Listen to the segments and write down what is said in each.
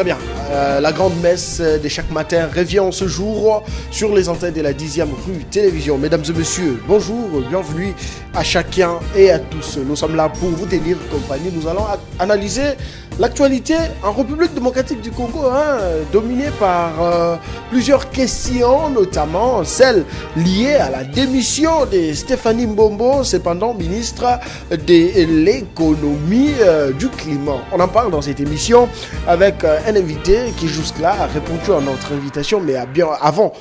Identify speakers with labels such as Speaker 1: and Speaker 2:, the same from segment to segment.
Speaker 1: Très bien. La grande messe de chaque matin revient ce jour sur les antennes de la 10e rue télévision. Mesdames et messieurs, bonjour, bienvenue à chacun et à tous. Nous sommes là pour vous tenir compagnie. Nous allons analyser l'actualité en République démocratique du Congo, dominée par plusieurs questions, notamment celle liée à la démission de Stéphanie Mbombo, cependant ministre de l'économie du climat. On en parle dans cette émission avec un invité qui jusque-là a répondu à notre invitation, mais avant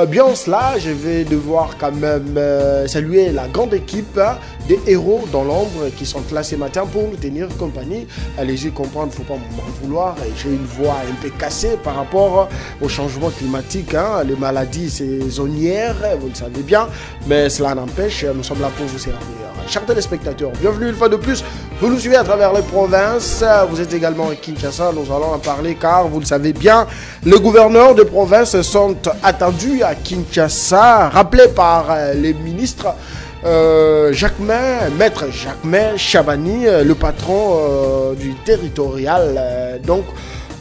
Speaker 1: bien cela, je vais devoir quand même saluer la grande équipe des héros dans l'ombre qui sont là ce matin pour nous tenir compagnie. Allez-y comprendre, il ne faut pas m'en vouloir. J'ai une voix un peu cassée par rapport au changement climatique, les maladies saisonnières, vous le savez bien, mais cela n'empêche, nous sommes là pour vous servir. Chers téléspectateurs, bienvenue une fois de plus. Vous nous suivez à travers les provinces. Vous êtes également à Kinshasa. Nous allons en parler car, vous le savez bien, les gouverneurs de province sont attendus à Kinshasa, rappelés par les ministres Maître Jacquemain Chabani, le patron du territorial. Donc,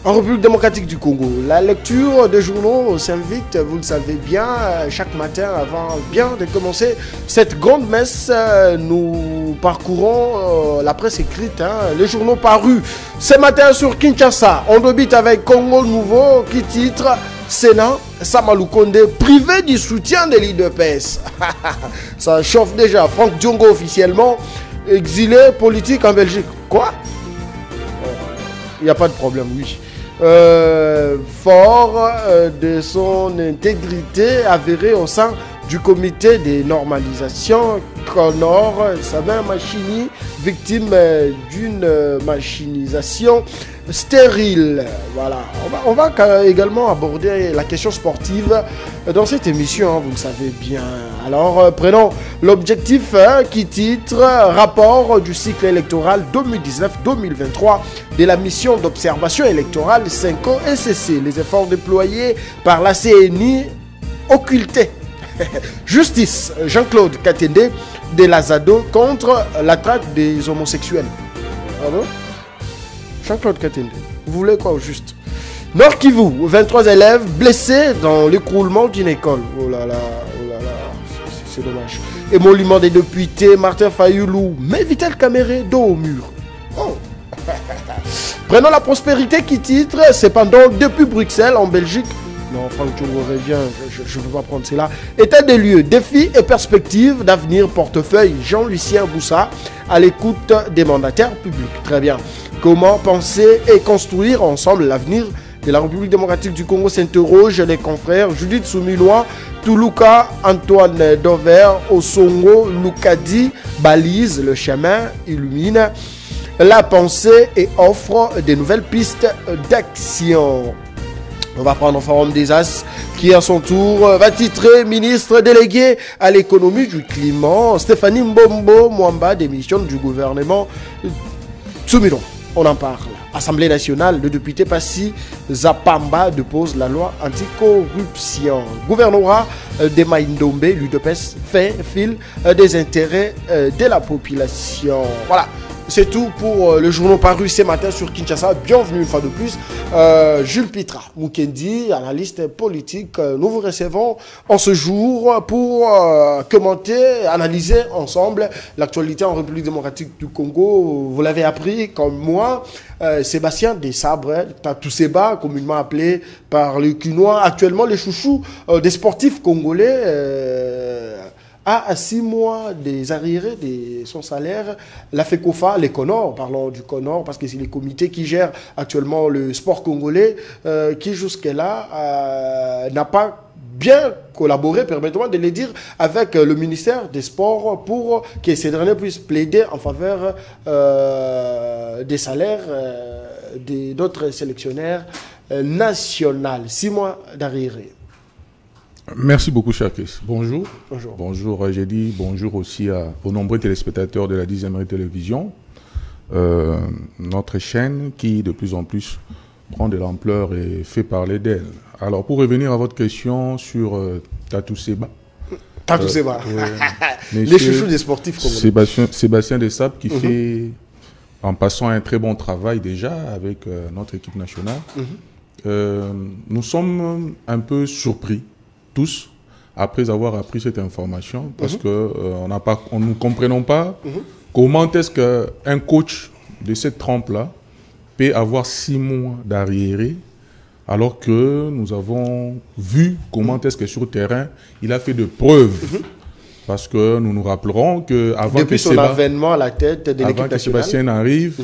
Speaker 1: en République démocratique du Congo, la lecture des journaux s'invite, vous le savez bien, chaque matin avant bien de commencer cette grande messe, nous parcourons la presse écrite, les journaux parus ce matin sur Kinshasa. On débute avec Congo Nouveau qui titre Sénat, Samaloukonde privé du soutien des l'UDPS. Ça chauffe déjà. Franck Diongo officiellement exilé politique en Belgique. Quoi? Il n'y a pas de problème, oui. Fort de son intégrité avérée au sein du comité de normalisation Connor Sabin Machini, victime d'une machinisation stérile. Voilà. On va également aborder la question sportive dans cette émission, vous le savez bien. Alors, prenons l'objectif qui titre Rapport du cycle électoral 2019-2023 de la mission d'observation électorale 5 SCC. Les efforts déployés par la CNI occultés. Justice, Jean-Claude Katende de Lazado contre la traite des homosexuels. Pardon? Jean-Claude Katende, vous voulez quoi au juste? Nord Kivu, 23 élèves blessés dans l'écroulement d'une école. Oh là là, c'est dommage. Émolument des députés, Martin Fayoulou, mais Vital Caméré, dos au mur. Oh. Prenons la prospérité qui titre, cependant, depuis Bruxelles, en Belgique. Non, Franck, tu reviens, je ne veux pas prendre cela. État des lieux, défis et perspectives d'avenir, portefeuille Jean-Lucien Boussa, à l'écoute des mandataires publics. Très bien. Comment penser et construire ensemble l'avenir de la République démocratique du Congo, s'interroge les confrères Judith Souminois, Toulouka, Antoine Dover, Osongo, Lukadi, balise le chemin, illumine la pensée et offre de nouvelles pistes d'action. On va prendre le Forum des As qui à son tour va titrer ministre délégué à l'économie du climat. Stéphanie Mbombo Mwamba démissionne du gouvernement Tsumiro. On en parle. Assemblée nationale, le député Passi Zapamba dépose la loi anticorruption. Gouvernorat de Maïndombe, l'UDPS fait fil des intérêts de la population. Voilà. C'est tout pour le journal paru ce matin sur Kinshasa. Bienvenue une fois de plus. Jules Pitra Mukendi, analyste politique. Nous vous recevons en ce jour pour commenter, analyser ensemble l'actualité en République démocratique du Congo. Vous l'avez appris comme moi. Sébastien Desabre, Tatousseba, communément appelé par les Cunois, actuellement les chouchous des sportifs congolais. À 6 mois des arriérés de son salaire, la FECOFA, les Conor, parlons du Conor, parce que c'est les comités qui gèrent actuellement le sport congolais, qui jusque-là n'a pas bien collaboré, permettez-moi de le dire, avec le ministère des Sports pour que ces derniers puissent plaider en faveur des salaires d'autres sélectionnaires nationaux. 6 mois d'arriérés.
Speaker 2: Merci beaucoup, cher Chris. Bonjour.
Speaker 1: Bonjour.
Speaker 2: Bonjour, j'ai dit bonjour aussi aux nombreux téléspectateurs de la 10e télévision. Notre chaîne qui, de plus en plus, prend de l'ampleur et fait parler d'elle. Alors, pour revenir à votre question sur Tatousseba.
Speaker 1: Tatousseba. Les chouchous des sportifs.
Speaker 2: Sébastien Desabre qui fait, en passant un très bon travail déjà avec notre équipe nationale. nous sommes un peu surpris, tous, après avoir appris cette information, parce que on ne comprenons pas comment est-ce qu'un coach de cette trempe-là peut avoir 6 mois d'arriéré, alors que nous avons vu comment est-ce que sur le terrain, il a fait de preuves. Parce que nous nous rappellerons qu'avant
Speaker 1: depuis son avènement à la tête de l'équipe nationale,
Speaker 2: avant que Sébastien arrive,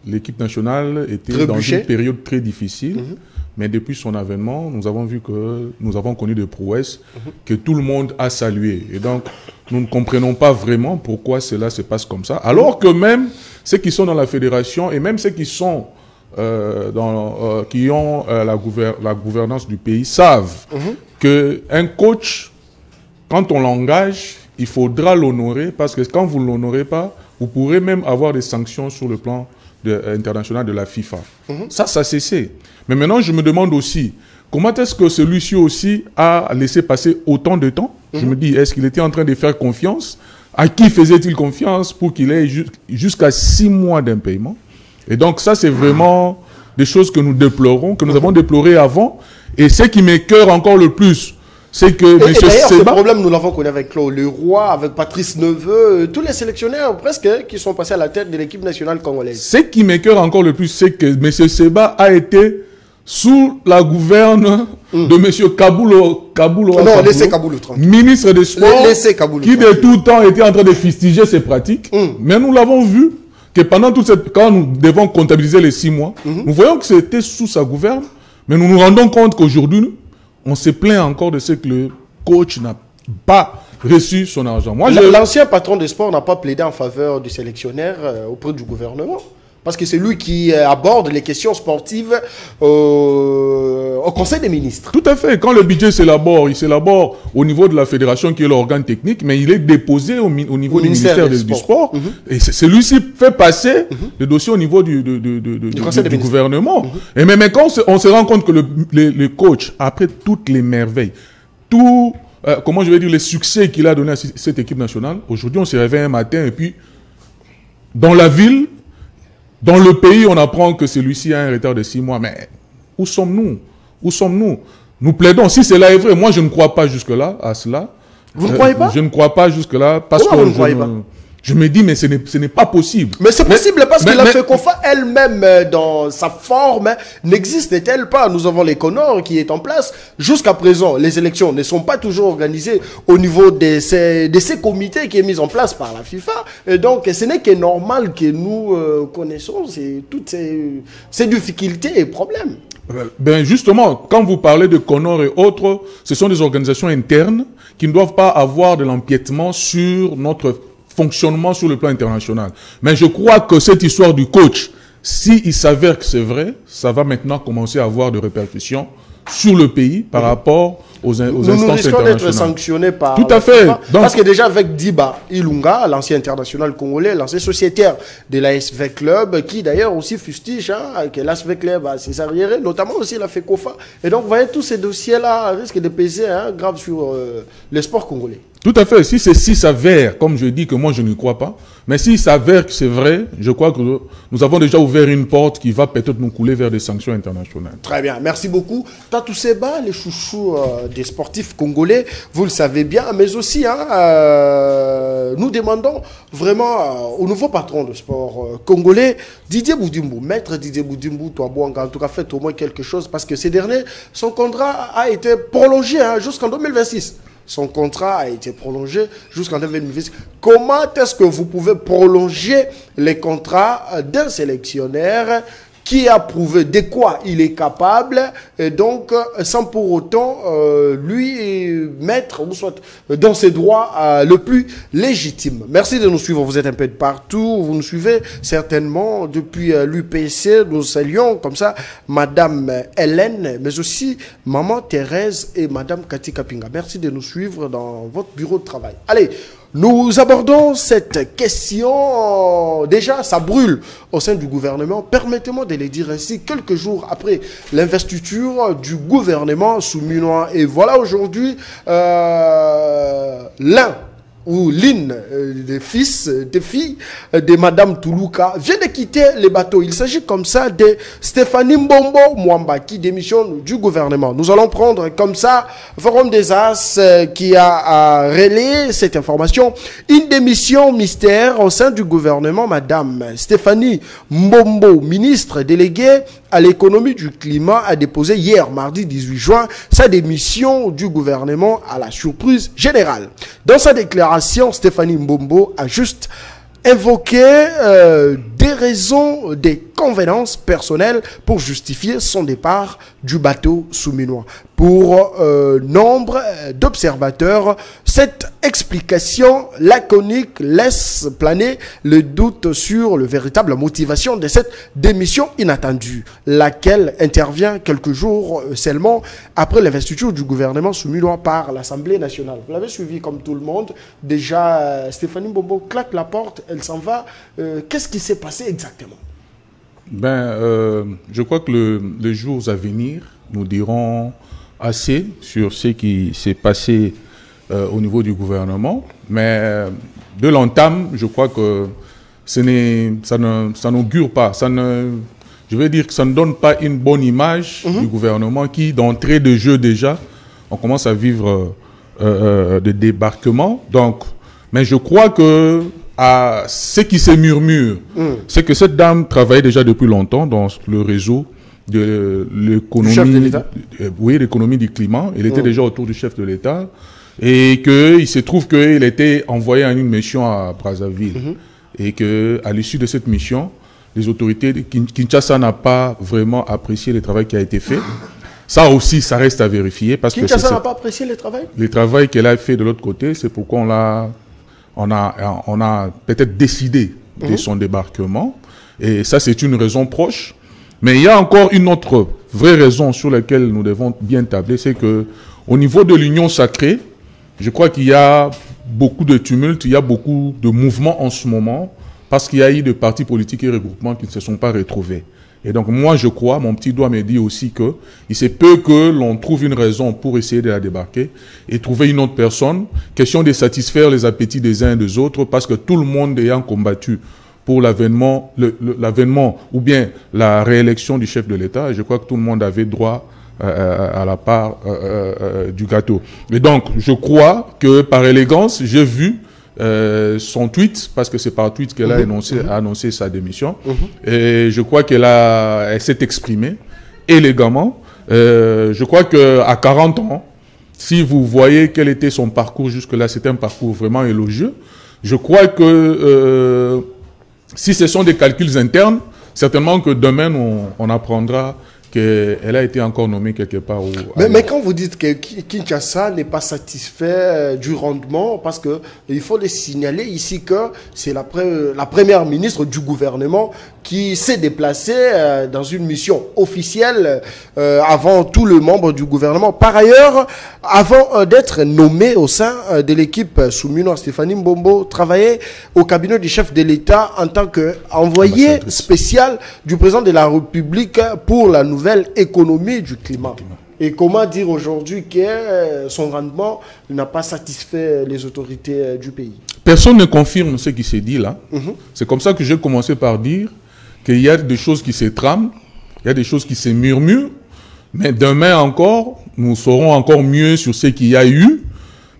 Speaker 2: l'équipe nationale était dans une période très difficile. Mais depuis son avènement, nous avons vu que nous avons connu des prouesses que tout le monde a saluées. Et donc, nous ne comprenons pas vraiment pourquoi cela se passe comme ça. Alors que même ceux qui sont dans la fédération et même ceux qui sont qui ont la gouvernance du pays savent qu'un coach, quand on l'engage, il faudra l'honorer parce que quand vous ne l'honorez pas, vous pourrez même avoir des sanctions sur le plan international de la FIFA. Ça a cessé. Mais maintenant, je me demande aussi, comment est-ce que celui-ci aussi a laissé passer autant de temps? Je me dis, est-ce qu'il était en train de faire confiance? À qui faisait-il confiance pour qu'il ait jusqu'à 6 mois d'impaiement? Et donc ça, c'est vraiment des choses que nous déplorons, que nous avons déploré avant. Et ce qui m'écoeure encore le plus, c'est que M.
Speaker 1: Seba... ce problème, nous l'avons connu avec Claude Leroy, avec Patrice Neveu, tous les sélectionneurs presque qui sont passés à la tête de l'équipe nationale congolaise.
Speaker 2: Ce qui m'écoeure encore le plus, c'est que M. Seba a été sous la gouverne de M. Kaboulo,
Speaker 1: laissez Kaboulo tranquille.
Speaker 2: Ministre des Sports, qui de tout temps était en train de fustiger ces pratiques. Mais nous l'avons vu que pendant toute cette... Quand nous devons comptabiliser les 6 mois, nous voyons que c'était sous sa gouverne, mais nous nous rendons compte qu'aujourd'hui, on se plaint encore de ce que le coach n'a pas reçu son argent.
Speaker 1: L'ancien patron des sports n'a pas plaidé en faveur du sélectionneur auprès du gouvernement. Parce que c'est lui qui aborde les questions sportives au Conseil des ministres.
Speaker 2: Tout à fait. Quand le budget s'élabore, il s'élabore au niveau de la fédération qui est l'organe technique, mais il est déposé au niveau du ministère du Sport. Et celui-ci fait passer le dossier au niveau du gouvernement. Et même quand on se rend compte que le coach, après toutes les merveilles, comment je vais dire, les succès qu'il a donné à cette équipe nationale, aujourd'hui on se réveille un matin et puis dans la ville, dans le pays, on apprend que celui-ci a un retard de 6 mois. Mais où sommes-nous? Où sommes-nous? Nous plaidons. Si cela est vrai, moi je ne crois pas jusque-là à cela.
Speaker 1: Vous ne croyez pas?
Speaker 2: Je ne crois pas jusque-là parce que je me dis, mais ce n'est pas possible.
Speaker 1: Mais c'est possible parce que la FECOFA elle-même, dans sa forme, n'existe-t-elle pas? Nous avons les CONOR qui est en place. Jusqu'à présent, les élections ne sont pas toujours organisées au niveau de ces comités qui est mis en place par la FIFA. Et donc, ce n'est que normal que nous connaissons toutes ces difficultés et problèmes.
Speaker 2: Ben justement, quand vous parlez de CONOR et autres, ce sont des organisations internes qui ne doivent pas avoir de l'empiètement sur notre fonctionnement sur le plan international. Mais je crois que cette histoire du coach, s'il s'avère que c'est vrai, ça va maintenant commencer à avoir des répercussions sur le pays par rapport aux instances internationales. Nous risquons
Speaker 1: d'être sanctionnés par...
Speaker 2: Tout à fait.
Speaker 1: Donc, parce que déjà avec Diba Ilunga, l'ancien international congolais, l'ancien sociétaire de l'ASV Club, qui d'ailleurs aussi fustige que l'ASV Club a ses arriérés, notamment aussi la FECOFA. Et donc, vous voyez, tous ces dossiers-là risquent de peser grave sur le sport congolais.
Speaker 2: Tout à fait. Si s'avère, comme je dis que moi je ne crois pas, mais s'il s'avère que c'est vrai, je crois que nous avons déjà ouvert une porte qui va peut-être nous couler vers des sanctions internationales.
Speaker 1: Très bien, merci beaucoup. Tatou Seba, les chouchous des sportifs congolais, vous le savez bien, mais aussi nous demandons vraiment au nouveau patron de sport congolais, Didier Boudimbo, maître Didier Boudimbo, toi, en tout cas faites au moins quelque chose parce que ces derniers, son contrat a été prolongé jusqu'en 2026. Son contrat a été prolongé jusqu'en 2026. Comment est-ce que vous pouvez prolonger les contrats d'un sélectionneur qui a prouvé de quoi il est capable et donc sans pour autant lui mettre ou soit dans ses droits le plus légitime. Merci de nous suivre, vous êtes un peu de partout, vous nous suivez certainement depuis l'UPC, nous saluons comme ça Madame Hélène, mais aussi Maman Thérèse et Madame Cathy Kapinga. Merci de nous suivre dans votre bureau de travail. Allez, nous abordons cette question, déjà ça brûle au sein du gouvernement, permettez-moi de le dire ainsi, quelques jours après l'investiture du gouvernement souminois. Et voilà aujourd'hui l'un ou l'une des filles de Madame Toulouka, vient de quitter le bateau. Il s'agit comme ça de Stéphanie Mbombo Mwamba qui démissionne du gouvernement. Nous allons prendre comme ça Forum des As qui a relayé cette information. Une démission mystère au sein du gouvernement. Madame Stéphanie Mbombo, ministre déléguée à l'économie du climat, a déposé hier, mardi 18 juin, sa démission du gouvernement à la surprise générale. Dans sa déclaration, Stéphanie Mbombo a juste invoqué des raisons, des convenances personnelles pour justifier son départ du bateau souminois. Pour nombre d'observateurs, cette explication laconique laisse planer le doute sur la véritable motivation de cette démission inattendue, laquelle intervient quelques jours seulement après l'investiture du gouvernement souminois par l'Assemblée nationale. Vous l'avez suivi comme tout le monde. Déjà, Stéphanie Mbombo claque la porte, elle s'en va. Qu'est-ce qui s'est passé exactement?
Speaker 2: Je crois que les jours à venir nous diront assez sur ce qui s'est passé au niveau du gouvernement. Mais de l'entame, je crois que ça n'augure pas. Je veux dire que ça ne donne pas une bonne image du gouvernement qui, d'entrée de jeu déjà, on commence à vivre des débarquements. Donc, mais je crois que ce qui se murmure, c'est que cette dame travaillait déjà depuis longtemps dans le réseau de l'économie, l'économie du climat. Elle était déjà autour du chef de l'État et qu'il se trouve qu'il était envoyé en une mission à Brazzaville et que à l'issue de cette mission, les autorités de Kinshasa n'ont pas vraiment apprécié le travail qui a été fait. Ça aussi, ça reste à vérifier parce
Speaker 1: Kinshasa n'a pas apprécié le travail.
Speaker 2: Le travail qu'elle a fait de l'autre côté, c'est pourquoi on a peut-être décidé de son débarquement. Et ça, c'est une raison proche. Mais il y a encore une autre vraie raison sur laquelle nous devons bien tabler, c'est que au niveau de l'Union sacrée, je crois qu'il y a beaucoup de tumultes, il y a beaucoup de mouvements en ce moment, parce qu'il y a eu des partis politiques et regroupements qui ne se sont pas retrouvés. Et donc moi, je crois, mon petit doigt me dit aussi que il se peut que l'on trouve une raison pour essayer de la débarquer et trouver une autre personne. Question de satisfaire les appétits des uns et des autres, parce que tout le monde ayant combattu pour l'avènement ou bien la réélection du chef de l'État, et je crois que tout le monde avait droit à la part du gâteau. Et donc, je crois que par élégance, j'ai vu son tweet, parce que c'est par tweet qu'elle a annoncé sa démission. Et je crois elle s'est exprimée élégamment. Je crois qu'à 40 ans, si vous voyez quel était son parcours jusque-là, c'était un parcours vraiment élogieux. Je crois que si ce sont des calculs internes, certainement que demain, on apprendra qu'elle a été encore nommée quelque part.
Speaker 1: Mais quand vous dites que Kinshasa n'est pas satisfait du rendement, parce que il faut le signaler ici que c'est la première ministre du gouvernement qui s'est déplacée dans une mission officielle avant tous les membres du gouvernement. Par ailleurs, avant d'être nommée au sein de l'équipe souminoise, Stéphanie Mbombo travaillait au cabinet du chef de l'État en tant qu'envoyé spécial du président de la République pour la nouvelle économie du climat. Et comment dire aujourd'hui que son rendement n'a pas satisfait les autorités du pays?
Speaker 2: Personne ne confirme ce qui s'est dit là. C'est comme ça que j'ai commencé par dire qu'il y a des choses qui se trament, il y a des choses qui se murmurent, mais demain encore, nous saurons encore mieux sur ce qu'il y a eu,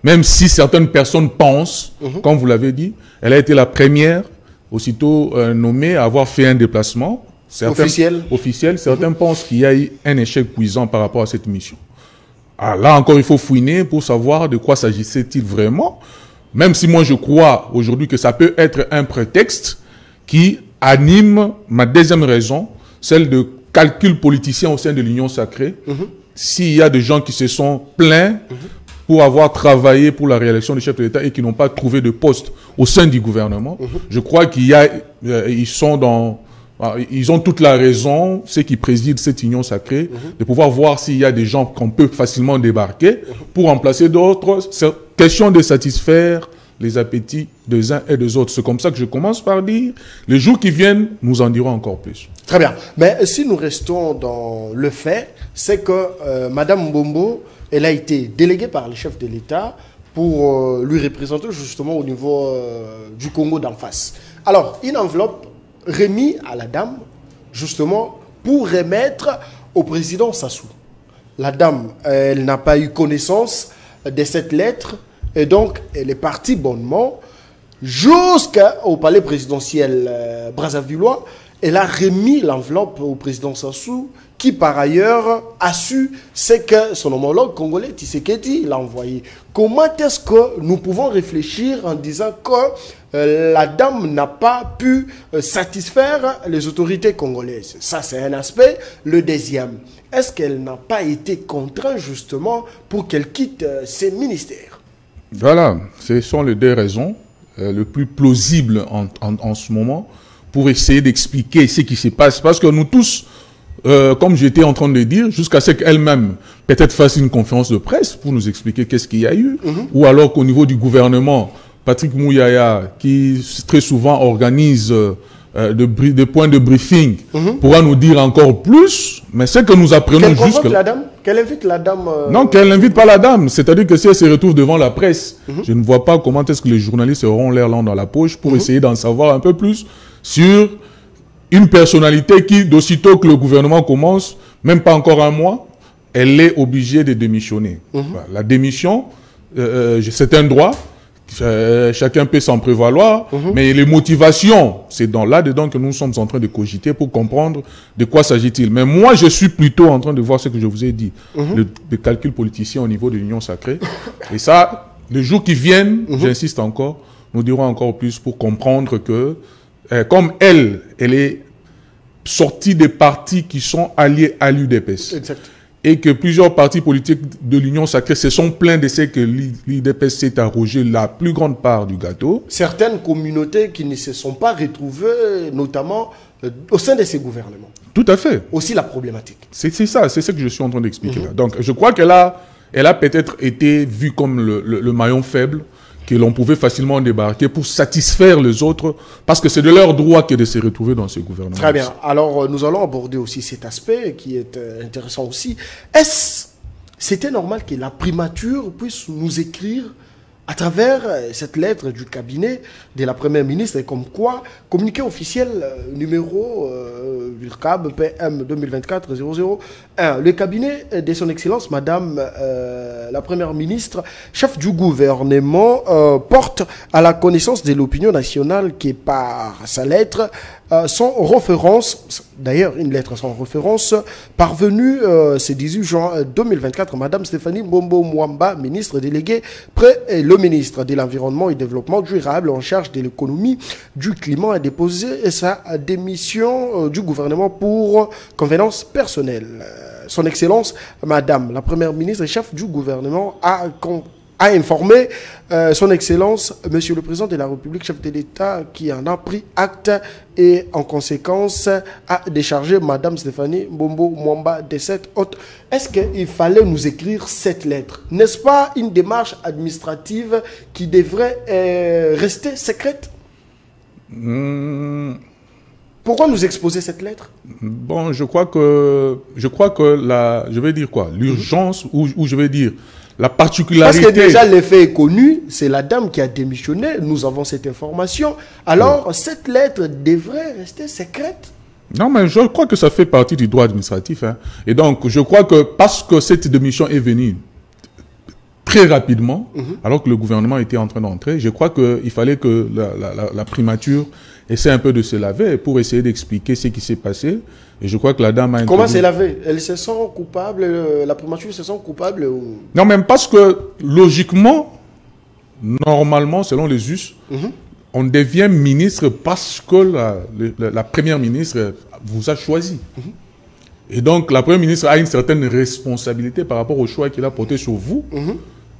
Speaker 2: même si certaines personnes pensent, comme vous l'avez dit, elle a été la première, aussitôt nommée, à avoir fait un déplacement officiel. Certains pensent qu'il y a eu un échec cuisant par rapport à cette mission. Alors là encore, il faut fouiner pour savoir de quoi s'agissait-il vraiment, même si moi je crois aujourd'hui que ça peut être un prétexte qui anime ma deuxième raison, celle de calcul politicien au sein de l'Union sacrée. S'il y a des gens qui se sont plaints pour avoir travaillé pour la réélection du chef de l'État et qui n'ont pas trouvé de poste au sein du gouvernement, je crois ils ont toute la raison, ceux qui président cette union sacrée, de pouvoir voir s'il y a des gens qu'on peut facilement débarquer pour remplacer d'autres. C'est question de satisfaire les appétits des uns et des autres. C'est comme ça que je commence par dire, les jours qui viennent, nous en dirons encore plus.
Speaker 1: Très bien. Mais si nous restons dans le fait, c'est que Madame Mbombo, elle a été déléguée par le chef de l'État pour lui représenter justement au niveau du Congo d'en face. Alors, une enveloppe remise à la dame, justement, pour remettre au président Sassou. La dame, elle n'a pas eu connaissance de cette lettre et donc elle est partie bonnement jusqu'au palais présidentiel brazzavillois. Elle a remis l'enveloppe au président Sassou qui par ailleurs a su ce que son homologue congolais Tshisekedi l'a envoyé. Comment est-ce que nous pouvons réfléchir en disant que la dame n'a pas pu satisfaire les autorités congolaises? Ça, c'est un aspect. Le deuxième, est-ce qu'elle n'a pas été contrainte justement pour qu'elle quitte ses ministères?
Speaker 2: Voilà, ce sont les deux raisons le plus plausibles en ce moment pour essayer d'expliquer ce qui se passe. Parce que nous tous, comme j'étais en train de dire, jusqu'à ce qu'elle-même peut-être fasse une conférence de presse pour nous expliquer qu'est-ce qu'il y a eu, ou alors qu'au niveau du gouvernement, Patrick Mouyaya, qui très souvent organise des points de briefing, pourra nous dire encore plus, mais ce que nous apprenons jusque là...
Speaker 1: Qu'elle invite la dame...
Speaker 2: Non, qu'elle n'invite pas la dame. C'est-à-dire que si elle se retrouve devant la presse, je ne vois pas comment est-ce que les journalistes auront l'air langue dans la poche pour essayer d'en savoir un peu plus sur une personnalité qui, d'aussitôt que le gouvernement commence, même pas encore un mois, elle est obligée de démissionner. Voilà. La démission, c'est un droit. Chacun peut s'en prévaloir, mais les motivations, c'est là-dedans que nous sommes en train de cogiter pour comprendre de quoi s'agit-il. Mais moi, je suis plutôt en train de voir ce que je vous ai dit, le calcul politicien au niveau de l'Union sacrée. Et ça, les jours qui viennent, j'insiste encore, nous dirons encore plus pour comprendre que, comme elle est sortie des partis qui sont alliés à l'UDPS.
Speaker 1: Exact.
Speaker 2: Et que plusieurs partis politiques de l'Union sacrée se sont plaints de ce que l'UDPS s'est arrogé la plus grande part du gâteau.
Speaker 1: Certaines communautés qui ne se sont pas retrouvées, notamment au sein de ces gouvernements.
Speaker 2: Tout à fait.
Speaker 1: Aussi la problématique.
Speaker 2: C'est ça, c'est ce que je suis en train d'expliquer là. Donc je crois qu'elle a peut-être été vue comme le maillon faible que l'on pouvait facilement débarquer pour satisfaire les autres, parce que c'est de leur droit que de se retrouver dans ce gouvernement.
Speaker 1: Très bien. Alors, nous allons aborder aussi cet aspect qui est intéressant aussi. C'était normal que la primature puisse nous écrire à travers cette lettre du cabinet de la Première ministre, comme quoi, communiqué officiel numéro CAB PM 2024-001, le cabinet de son Excellence, Madame la Première ministre, chef du gouvernement, porte à la connaissance de l'opinion nationale qui, par sa lettre, sans référence, d'ailleurs une lettre sans référence, parvenue ce 18 juin 2024, Madame Stéphanie Mbombo Mwamba, ministre déléguée près le ministre de l'Environnement et Développement durable en charge de l'économie, du climat, a déposé sa démission du gouvernement pour convenance personnelle. Son Excellence, Madame la Première ministre et chef du gouvernement, a informé son Excellence, Monsieur le Président de la République, chef de l'État, qui en a pris acte et en conséquence a déchargé Madame Stéphanie Mbombo Mwamba de cette haute. Est-ce qu'il fallait nous écrire cette lettre? N'est-ce pas une démarche administrative qui devrait rester secrète? Pourquoi nous exposer cette lettre?
Speaker 2: Bon, je crois que je vais dire quoi? L'urgence, ou je vais dire la particularité...
Speaker 1: Parce que déjà, l'effet est connu, c'est la dame qui a démissionné, nous avons cette information. Alors, cette lettre devrait rester secrète?
Speaker 2: Non, mais je crois que ça fait partie du droit administratif. Hein. Et donc, je crois que parce que cette démission est venue très rapidement, alors que le gouvernement était en train d'entrer, je crois qu'il fallait que la primature essaie un peu de se laver pour essayer d'expliquer ce qui s'est passé. Et je crois que la dame a...
Speaker 1: Comment se laver? Elle se sent coupable, la primature se sent coupable ou...
Speaker 2: Non, même parce que, logiquement, normalement, selon les us, on devient ministre parce que la première ministre vous a choisi. Et donc, la première ministre a une certaine responsabilité par rapport au choix qu'il a porté sur vous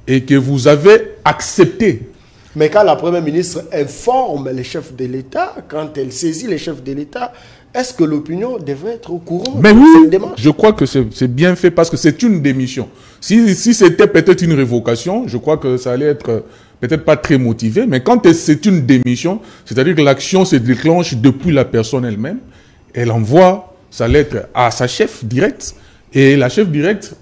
Speaker 2: et que vous avez accepté.
Speaker 1: Mais quand la première ministre informe les chefs de l'État, quand elle saisit les chefs de l'État, est-ce que l'opinion devrait être au courant
Speaker 2: de cette démarche? Je crois que c'est bien fait parce que c'est une démission. Si c'était peut-être une révocation, je crois que ça allait être peut-être pas très motivé, mais quand c'est une démission, c'est-à-dire que l'action se déclenche depuis la personne elle-même, elle envoie sa lettre à sa chef directe, et la chef directe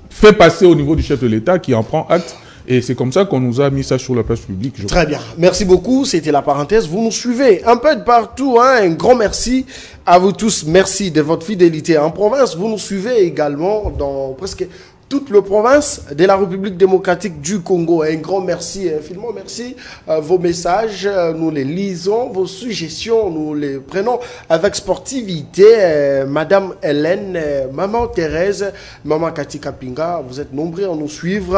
Speaker 2: fait passer au niveau du chef de l'État qui en prend acte Et c'est comme ça qu'on nous a mis ça sur la place publique.
Speaker 1: Très bien. Merci beaucoup. C'était la parenthèse. Vous nous suivez un peu de partout. Hein. Un grand merci à vous tous. Merci de votre fidélité en province. Vous nous suivez également dans presque toute la province de la République démocratique du Congo. Un grand merci, infiniment merci. Vos messages, nous les lisons. Vos suggestions, nous les prenons avec sportivité. Madame Hélène, Maman Thérèse, Maman Cathy Kapinga, vous êtes nombreux à nous suivre.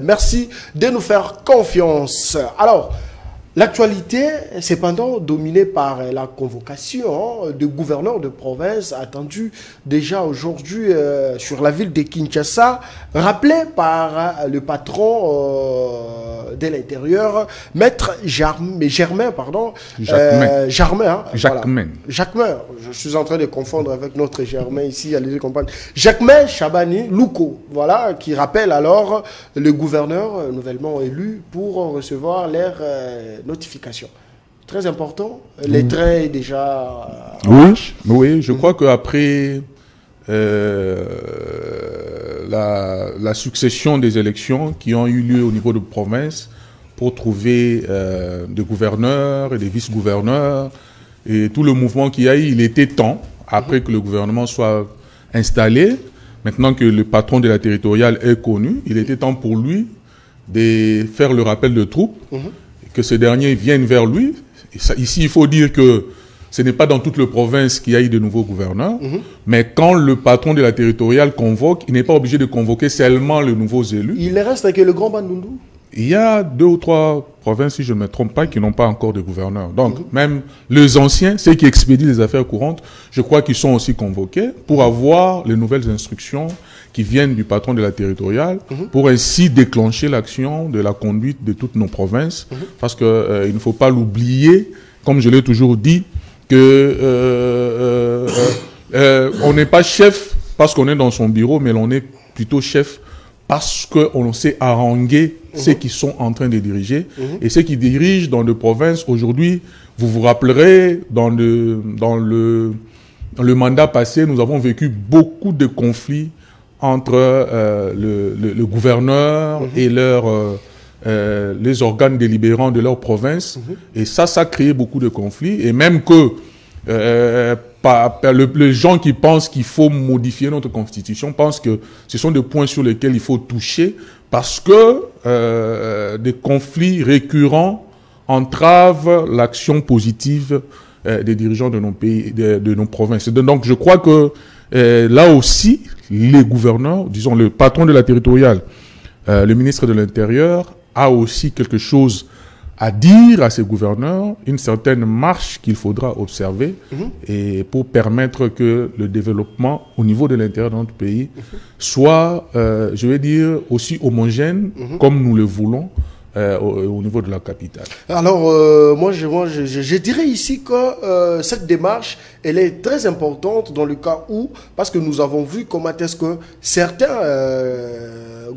Speaker 1: Merci de nous faire confiance. Alors, l'actualité est cependant dominée par la convocation de gouverneurs de province attendue déjà aujourd'hui sur la ville de Kinshasa, rappelée par le patron de l'intérieur, Maître Germain, pardon. Germain. Je suis en train de confondre avec notre Germain ici, allez-y comprendre. Germain Chabani Louko, voilà, qui rappelle alors le gouverneur nouvellement élu pour recevoir l'air notification. Très important. Les trains est déjà...
Speaker 2: Oui, je crois qu'après la succession des élections qui ont eu lieu au niveau de province pour trouver des gouverneurs et des vice-gouverneurs et tout le mouvement qu'il y a eu, il était temps, après que le gouvernement soit installé, maintenant que le patron de la territoriale est connu, il était temps pour lui de faire le rappel de troupes, que ces derniers viennent vers lui. Et ça, ici, il faut dire que ce n'est pas dans toute la province qu'il y a eu de nouveaux gouverneurs, mais quand le patron de la territoriale convoque, il n'est pas obligé de convoquer seulement les nouveaux élus.
Speaker 1: Il reste avec le Grand Bandundu.
Speaker 2: Il y a 2 ou 3 provinces, si je ne me trompe pas, qui n'ont pas encore de gouverneur. Donc, même les anciens, ceux qui expédient les affaires courantes, je crois qu'ils sont aussi convoqués pour avoir les nouvelles instructions qui viennent du patron de la territoriale, pour ainsi déclencher l'action de la conduite de toutes nos provinces. Parce que il ne faut pas l'oublier, comme je l'ai toujours dit, que on n'est pas chef parce qu'on est dans son bureau, mais on est plutôt chef parce qu'on sait haranguer ceux qui sont en train de diriger. Et ceux qui dirigent dans des provinces, aujourd'hui, vous vous rappellerez, dans le mandat passé, nous avons vécu beaucoup de conflits entre le gouverneur et les organes délibérants de leur province. Et ça a créé beaucoup de conflits. Et même que les gens qui pensent qu'il faut modifier notre constitution pensent que ce sont des points sur lesquels il faut toucher parce que des conflits récurrents entravent l'action positive des dirigeants de nos pays, de nos provinces. Donc je crois que là aussi, les gouverneurs, disons le patron de la territoriale, le ministre de l'Intérieur a aussi quelque chose à dire à ces gouverneurs, une certaine marche qu'il faudra observer et pour permettre que le développement au niveau de l'intérieur de notre pays soit, je vais dire, aussi homogène comme nous le voulons au niveau de la capitale.
Speaker 1: Alors, moi, je dirais ici que cette démarche, elle est très importante dans le cas où, parce que nous avons vu comment est-ce que certains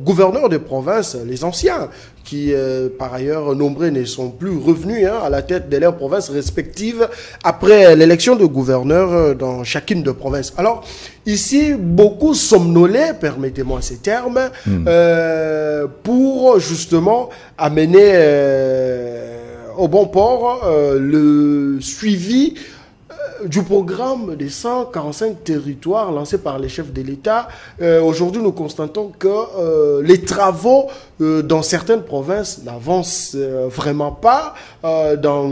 Speaker 1: gouverneurs de province, les anciens, qui par ailleurs nombreux ne sont plus revenus à la tête de leurs provinces respectives après l'élection de gouverneurs dans chacune de provinces. Alors ici, beaucoup somnolaient, permettez-moi ces termes, pour justement amener au bon port le suivi du programme des 145 territoires lancé par les chefs de l'État. Aujourd'hui, nous constatons que les travaux dans certaines provinces n'avancent vraiment pas. Dans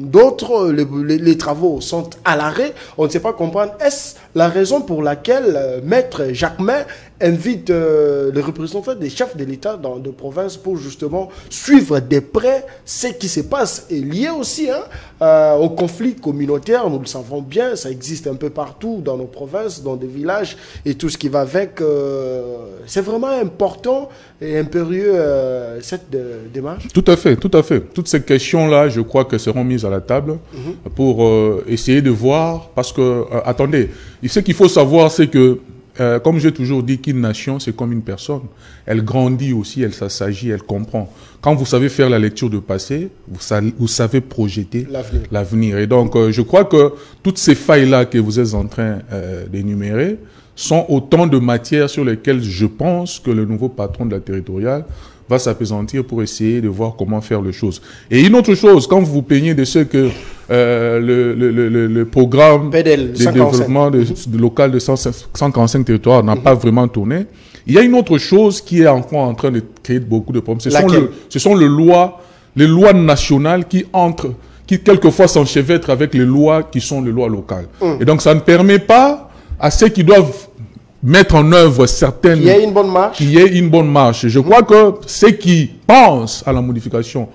Speaker 1: d'autres, les travaux sont à l'arrêt. On ne sait pas comprendre. Est-ce la raison pour laquelle Maître Germain invite les représentants des chefs de l'État dans de provinces pour justement suivre de près ce qui se passe et lié aussi au conflit communautaire. Nous le savons bien, ça existe un peu partout dans nos provinces, dans des villages et tout ce qui va avec. C'est vraiment important et impérieux cette démarche.
Speaker 2: Tout à fait, tout à fait. Toutes ces questions-là, je crois que seront mises à la table pour essayer de voir, parce que, attendez, ce qu'il faut savoir, c'est que comme j'ai toujours dit qu'une nation, c'est comme une personne. Elle grandit aussi, elle s'assagit, elle comprend. Quand vous savez faire la lecture de passé, vous savez projeter l'avenir. Et donc, je crois que toutes ces failles-là que vous êtes en train d'énumérer sont autant de matières sur lesquelles je pense que le nouveau patron de la territoriale va s'appesantir pour essayer de voir comment faire les choses. Et une autre chose, quand vous vous plaignez de ce que le programme
Speaker 1: PDL,
Speaker 2: de développement de local de 145 territoires n'a pas vraiment tourné, il y a une autre chose qui est encore en train de créer beaucoup de problèmes. Ce sont les lois nationales qui quelquefois s'enchevêtrent avec les lois qui sont les lois locales. Et donc ça ne permet pas à ceux qui doivent mettre en œuvre certaines...
Speaker 1: Qu'il y ait une bonne marche.
Speaker 2: Qu'il y ait une bonne marche. Je crois que ceux qui pensent à la modification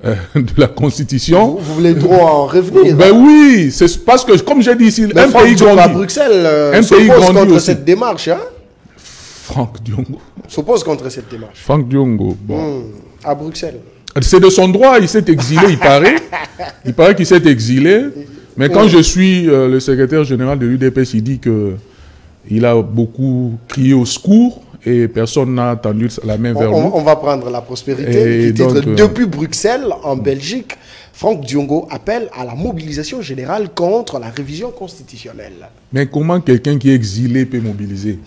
Speaker 2: de la Constitution...
Speaker 1: Vous voulez trop en revenir.
Speaker 2: Ben oui, c'est parce que, comme j'ai dit ici,
Speaker 1: un pays grandi. À Bruxelles s'oppose contre cette démarche. Hein?
Speaker 2: Franck Diongo.
Speaker 1: S'oppose contre cette démarche.
Speaker 2: Franck Diongo, bon.
Speaker 1: À Bruxelles.
Speaker 2: C'est de son droit, il s'est exilé, il paraît. Il paraît qu'il s'est exilé. Mais quand je suis le secrétaire général de l'UDPS, il dit que il a beaucoup crié au secours et personne n'a tendu la main vers lui.
Speaker 1: On va prendre la prospérité. Et donc, depuis Bruxelles, en Belgique, Franck Diongo appelle à la mobilisation générale contre la révision constitutionnelle.
Speaker 2: Mais comment quelqu'un qui est exilé peut mobiliser?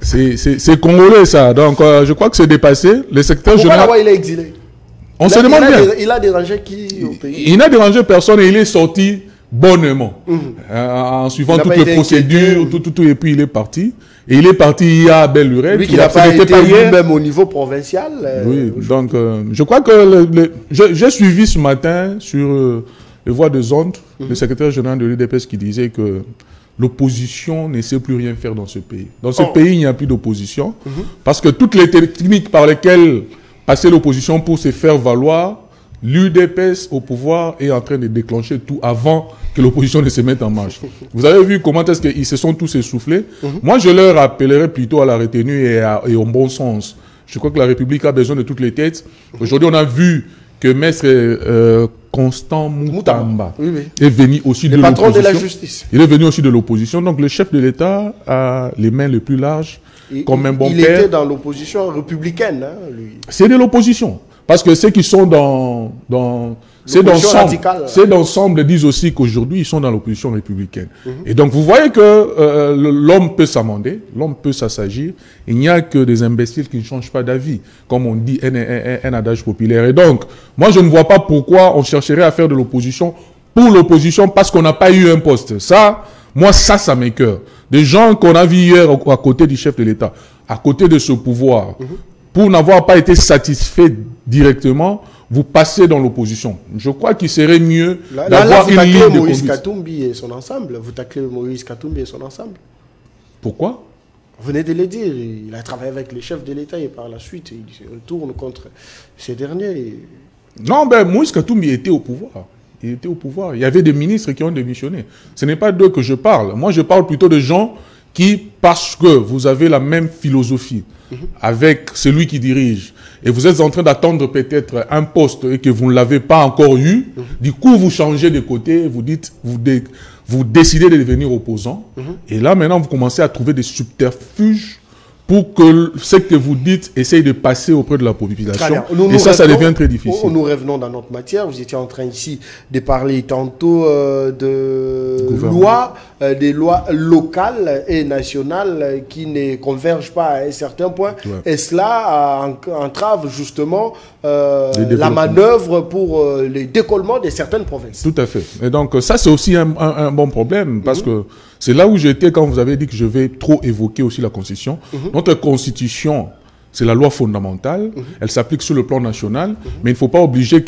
Speaker 2: C'est congolais ça. Donc je crois que c'est dépassé. Le secrétaire général...
Speaker 1: Pourquoi il est exilé?
Speaker 2: On se demande bien.
Speaker 1: Il a dérangé qui au pays?
Speaker 2: Il n'a dérangé personne et il est sorti bonnement. En suivant toutes les procédures, tout, et puis il est parti. Et il est parti il y a belle lurette.
Speaker 1: Lui qui n'a pas été lui-même au niveau provincial.
Speaker 2: Oui, donc je crois que j'ai suivi ce matin sur les voies de Zonde, le secrétaire général de l'UDPS qui disait que l'opposition ne sait plus rien faire dans ce pays. Dans ce pays, il n'y a plus d'opposition parce que toutes les techniques par lesquelles passer l'opposition pour se faire valoir, l'UDPS au pouvoir est en train de déclencher tout avant que l'opposition ne se mette en marche. Vous avez vu comment est-ce qu'ils se sont tous essoufflés. Moi, je leur appellerais plutôt à la retenue et au bon sens. Je crois que la République a besoin de toutes les têtes. Aujourd'hui, on a vu que Maître Constant Moutamba est venu aussi de l'opposition.
Speaker 1: Le patron de la justice.
Speaker 2: Il est venu aussi de l'opposition. Donc, le chef de l'État a les mains les plus larges. Comme un bon père.
Speaker 1: Il était dans l'opposition républicaine, hein, lui.
Speaker 2: C'est de l'opposition. Parce que ceux qui sont c'est d'ensemble disent aussi qu'aujourd'hui, ils sont dans l'opposition républicaine. Et donc, vous voyez que l'homme peut s'amender, l'homme peut s'assagir. Il n'y a que des imbéciles qui ne changent pas d'avis, comme on dit un adage populaire. Et donc, moi, je ne vois pas pourquoi on chercherait à faire de l'opposition pour l'opposition parce qu'on n'a pas eu un poste. Ça m'écoeure. Des gens qu'on a vus hier à côté du chef de l'État, à côté de ce pouvoir, pour n'avoir pas été satisfait directement, vous passez dans l'opposition. Je crois qu'il serait mieux d'avoir une ligne de conduite.
Speaker 1: Moïse Katumbi et son ensemble. Vous taclez Moïse Katumbi et son ensemble.
Speaker 2: Pourquoi?
Speaker 1: Vous venez de le dire. Il a travaillé avec les chefs de l'État et par la suite, il se retourne contre ces derniers.
Speaker 2: Non, ben Moïse Katumbi était au pouvoir. Il était au pouvoir. Il y avait des ministres qui ont démissionné. Ce n'est pas d'eux que je parle. Moi, je parle plutôt de gens qui, parce que vous avez la même philosophie avec celui qui dirige, et vous êtes en train d'attendre peut-être un poste et que vous ne l'avez pas encore eu, du coup, vous changez de côté, vous décidez de devenir opposant, et là, maintenant, vous commencez à trouver des subterfuges pour que ce que vous dites essaye de passer auprès de la population. Et ça devient très difficile.
Speaker 1: Nous revenons dans notre matière. Vous étiez en train ici de parler tantôt de lois, des lois locales et nationales qui ne convergent pas à un certain point. Et cela entrave justement la manœuvre pour le décollement de certaines provinces.
Speaker 2: Tout à fait. Et donc ça, c'est aussi un bon problème parce que c'est là où j'étais quand vous avez dit que je vais trop évoquer aussi la Constitution. Notre Constitution, c'est la loi fondamentale. Elle s'applique sur le plan national, mais il ne faut pas oublier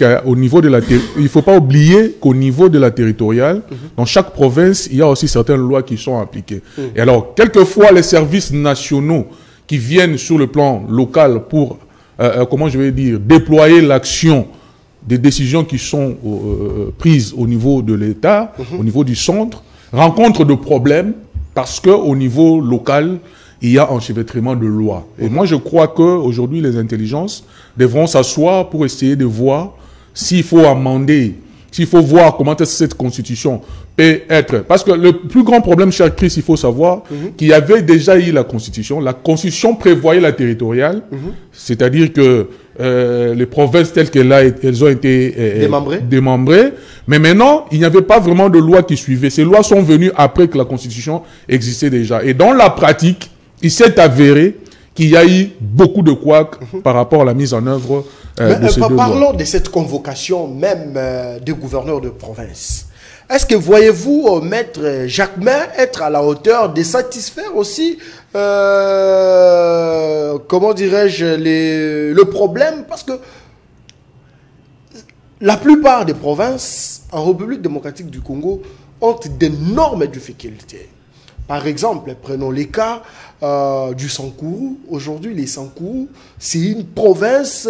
Speaker 2: qu'au niveau de la territoriale, dans chaque province, il y a aussi certaines lois qui sont appliquées. Et alors, quelquefois, les services nationaux qui viennent sur le plan local pour, comment je vais dire, déployer l'action des décisions qui sont prises au niveau de l'État, au niveau du centre, rencontre de problèmes parce qu'au niveau local, il y a enchevêtrement de lois. Et moi, je crois qu'aujourd'hui, les intelligences devront s'asseoir pour essayer de voir s'il faut amender, s'il faut voir comment cette constitution peut être. Parce que le plus grand problème, cher Chris, il faut savoir qu'il y avait déjà eu la constitution. La constitution prévoyait la territoriale, c'est-à-dire que les provinces telles qu'elles ont été démembrées. Mais maintenant, il n'y avait pas vraiment de loi qui suivait. Ces lois sont venues après que la Constitution existait déjà. Et dans la pratique, il s'est avéré qu'il y a eu beaucoup de couacs par rapport à la mise en œuvre de ces deux lois.
Speaker 1: Parlons de cette convocation même des gouverneurs de province. Est-ce que voyez-vous, Maître Jacquemin, être à la hauteur de satisfaire aussi, comment dirais-je, le problème? Parce que la plupart des provinces en République démocratique du Congo ont d'énormes difficultés. Par exemple, prenons les cas du Sankourou. Aujourd'hui, les Sankourou, c'est une province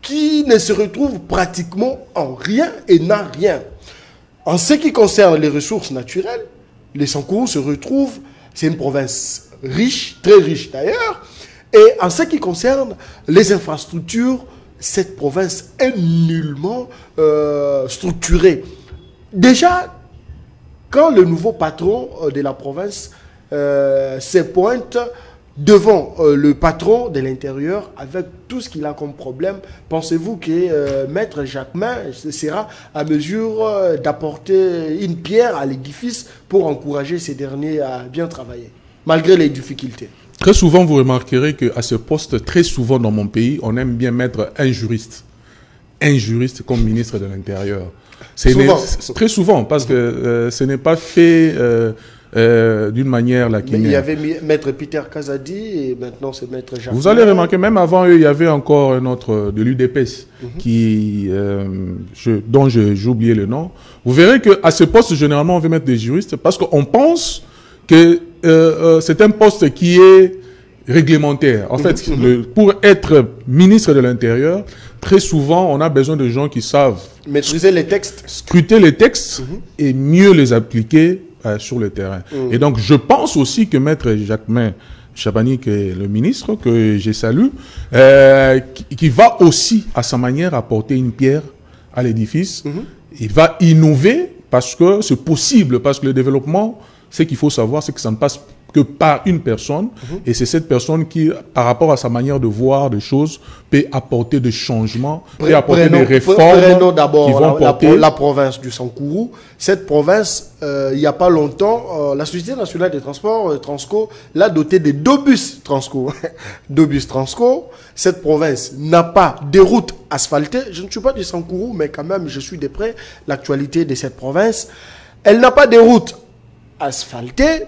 Speaker 1: qui ne se retrouve pratiquement en rien et n'a rien. En ce qui concerne les ressources naturelles, les Sankourou se retrouvent, c'est une province riche, très riche d'ailleurs. Et en ce qui concerne les infrastructures, cette province est nullement structurée. Déjà, quand le nouveau patron de la province se pointe devant le patron de l'intérieur avec tout ce qu'il a comme problème, pensez-vous que Maître Jacquemin sera à mesure d'apporter une pierre à l'édifice pour encourager ces derniers à bien travailler, malgré les difficultés?
Speaker 2: Très souvent, vous remarquerez qu'à ce poste, très souvent dans mon pays, on aime bien mettre un juriste comme ministre de l'Intérieur. Très souvent, parce que ce n'est pas fait d'une manière là qui...
Speaker 1: Mais il y avait Maître Peter Kazadi et maintenant c'est Maître Jacques.
Speaker 2: Vous allez remarquer, même avant eux, il y avait encore un autre de l'UDPS dont j'ai oublié le nom. Vous verrez qu'à ce poste, généralement, on veut mettre des juristes parce qu'on pense que c'est un poste qui est réglementaire. En fait, pour être ministre de l'Intérieur, très souvent, on a besoin de gens qui savent
Speaker 1: maîtriser les textes,
Speaker 2: scruter les textes et mieux les appliquer sur le terrain. Et donc, je pense aussi que Maître Jacquemin Chabani, qui est le ministre, que je salue, qui va aussi, à sa manière, apporter une pierre à l'édifice. Il va innover parce que c'est possible, parce que le développement, ce qu'il faut savoir, c'est que ça ne passe que par une personne, et c'est cette personne qui, par rapport à sa manière de voir des choses, peut apporter des changements, peut apporter des réformes.
Speaker 1: Prenons d'abord la province du Sankourou. Cette province, il n'y a pas longtemps, la Société nationale des transports, Transco, l'a dotée de 2 bus Transco. 2 bus Transco. Cette province n'a pas de routes asphaltées. Je ne suis pas du Sankourou, mais quand même, je suis de près l'actualité de cette province. Elle n'a pas de routes asphaltées.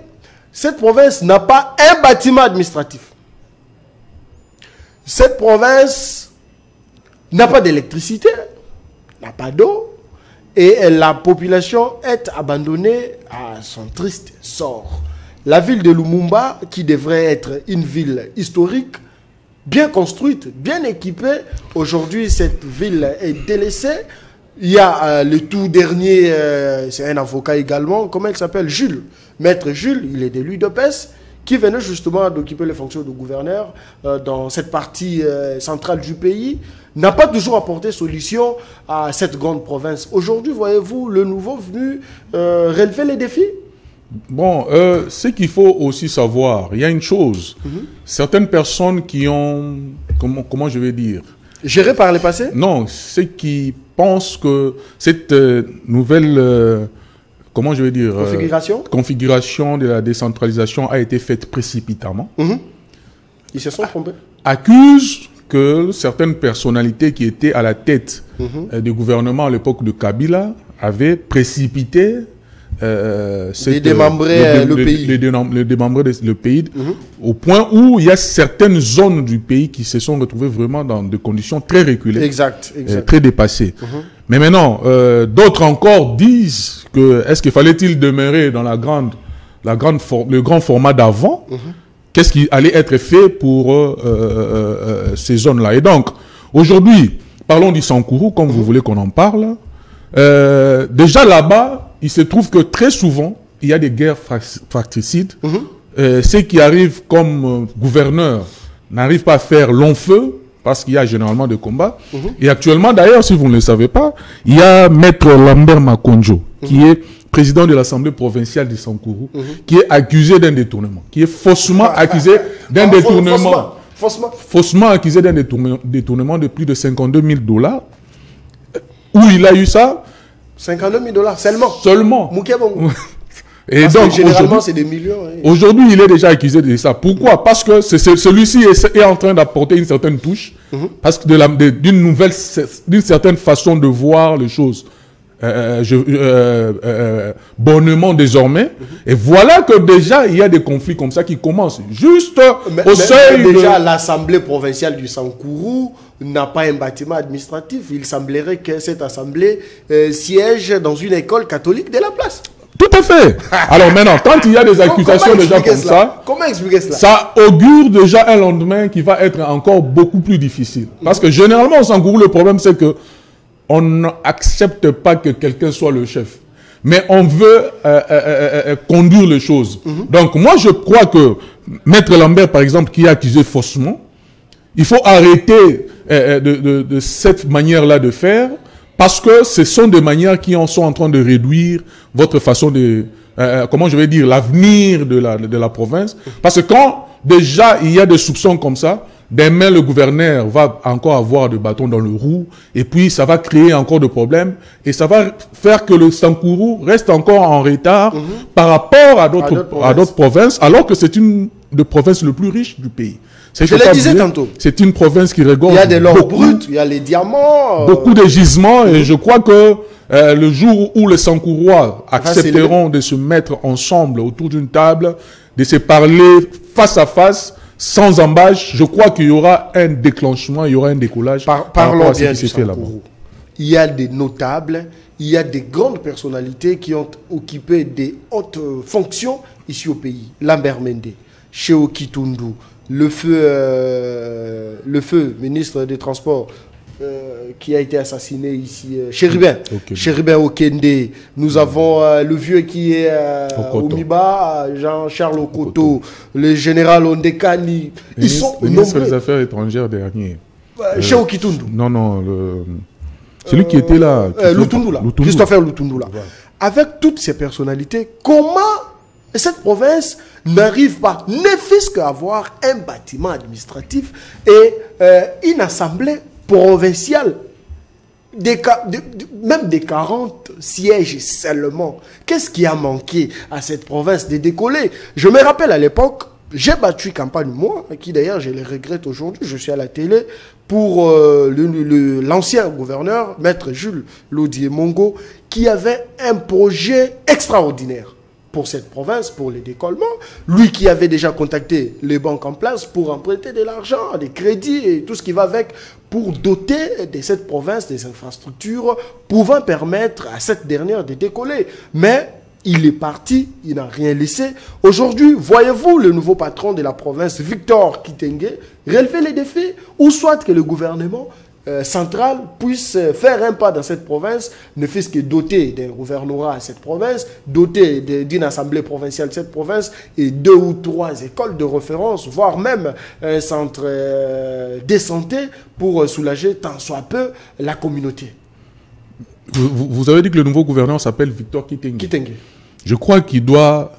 Speaker 1: Cette province n'a pas un bâtiment administratif. Cette province n'a pas d'électricité, n'a pas d'eau, et la population est abandonnée à son triste sort. La ville de Lumumba, qui devrait être une ville historique, bien construite, bien équipée, aujourd'hui cette ville est délaissée. Il y a le tout dernier, c'est un avocat également, comment il s'appelle? Jules. Maître Jules, il est de l'UDPS, qui venait justement d'occuper les fonctions de gouverneur dans cette partie centrale du pays, n'a pas toujours apporté solution à cette grande province. Aujourd'hui, voyez-vous, le nouveau venu relever les défis?
Speaker 2: Bon, ce qu'il faut aussi savoir, il y a une chose. Certaines personnes qui ont, comment je vais dire,
Speaker 1: géré par le passé?
Speaker 2: Non, ceux qui pensent que cette nouvelle, comment je vais dire, configuration de la décentralisation a été faite précipitamment.
Speaker 1: Ils se sont trompés.
Speaker 2: Accusent que certaines personnalités qui étaient à la tête du gouvernement à l'époque de Kabila avaient précipité
Speaker 1: démembrer
Speaker 2: le pays au point où il y a certaines zones du pays qui se sont retrouvées vraiment dans des conditions très reculées, très dépassées. Mais maintenant, d'autres encore disent que est-ce qu'il fallait-il demeurer dans le grand format d'avant? Qu'est-ce qui allait être fait pour ces zones-là? Et donc, aujourd'hui, parlons du Sankourou, comme vous voulez qu'on en parle. Déjà là-bas, il se trouve que très souvent, il y a des guerres fratricides. Ceux qui arrivent comme gouverneurs n'arrivent pas à faire long feu parce qu'il y a généralement des combats. Et actuellement, d'ailleurs, si vous ne le savez pas, il y a Maître Lambert Makonjo, qui est président de l'Assemblée provinciale du Sankourou, qui est accusé d'un détournement, qui est faussement accusé d'un détournement. Faussement accusé d'un détournement de plus de 52 000 $. Où il a eu ça?
Speaker 1: 52 000 $ seulement.
Speaker 2: Seulement.
Speaker 1: Et parce donc, généralement, c'est des millions. Hein.
Speaker 2: Aujourd'hui, il est déjà accusé de ça. Pourquoi? Parce que celui-ci est en train d'apporter une certaine touche, parce que d'une certaine façon de voir les choses. Bonnement désormais. Et voilà que déjà, il y a des conflits comme ça qui commencent. Juste au seuil
Speaker 1: déjà, l'Assemblée provinciale du Sankourou n'a pas un bâtiment administratif. Il semblerait que cette assemblée siège dans une école catholique de la place.
Speaker 2: Tout à fait. Alors maintenant, quand il y a des accusations déjà comme ça,
Speaker 1: comment expliquer cela?
Speaker 2: Ça augure déjà un lendemain qui va être encore beaucoup plus difficile. Parce que généralement, au Sankourou, le problème, c'est que on n'accepte pas que quelqu'un soit le chef. Mais on veut conduire les choses. Donc moi, je crois que Maître Lambert, par exemple, qui est accusé faussement, il faut arrêter de cette manière-là de faire, parce que ce sont des manières qui sont en train de réduire votre façon de... comment je vais dire, l'avenir de la province. Parce que quand déjà il y a des soupçons comme ça, demain, le gouverneur va encore avoir des bâtons dans le roue, et puis ça va créer encore de problèmes, et ça va faire que le Sankourou reste encore en retard par rapport à d'autres provinces, alors que c'est une des provinces les plus riches du pays.
Speaker 1: Je le disais tantôt.
Speaker 2: C'est une province qui regorge.
Speaker 1: Il y a de l'or brut, il y a les diamants.
Speaker 2: Beaucoup de gisements, et je crois que le jour où les Sankourois accepteront de se mettre ensemble autour d'une table, de se parler face à face, sans embâche, je crois qu'il y aura un déclenchement, il y aura un décollage.
Speaker 1: Parlons bien du Sankourou. Il y a des notables, il y a des grandes personnalités qui ont occupé des hautes fonctions ici au pays. Lambert Mende, Cheo Kitundu, le feu ministre des Transports, qui a été assassiné ici, Chéribin Okende. Nous avons le vieux qui est au Miba, Jean-Charles Okoto, le général Ondekani.
Speaker 2: Ils sont le ministre des Affaires étrangères dernier.
Speaker 1: Cheo Kitundu.
Speaker 2: Non, celui qui était là.
Speaker 1: Lutundula. Christopher Lutundula. Ouais. Avec toutes ces personnalités, comment cette province n'arrive pas, ne fût-ce qu'à avoir un bâtiment administratif et une assemblée provinciale, même des 40 sièges seulement. Qu'est-ce qui a manqué à cette province de décoller? Je me rappelle à l'époque, j'ai battu campagne, moi, qui d'ailleurs je le regrette aujourd'hui, je suis à la télé, pour l'ancien gouverneur, Maître Jules Lodier Mongo, qui avait un projet extraordinaire pour cette province, pour le décollement. Lui qui avait déjà contacté les banques en place pour emprunter de l'argent, des crédits et tout ce qui va avec, pour doter de cette province des infrastructures pouvant permettre à cette dernière de décoller. Mais il est parti, il n'a rien laissé. Aujourd'hui, voyez-vous le nouveau patron de la province, Victor Kitenge, relever les défis, ou soit que le gouvernement central puisse faire un pas dans cette province, ne fût-ce que doter d'un gouvernorat à cette province, doter d'une assemblée provinciale de cette province et 2 ou 3 écoles de référence, voire même un centre de santé pour soulager tant soit peu la communauté.
Speaker 2: Vous avez dit que le nouveau gouverneur s'appelle Victor Kitenge. Je crois qu'il doit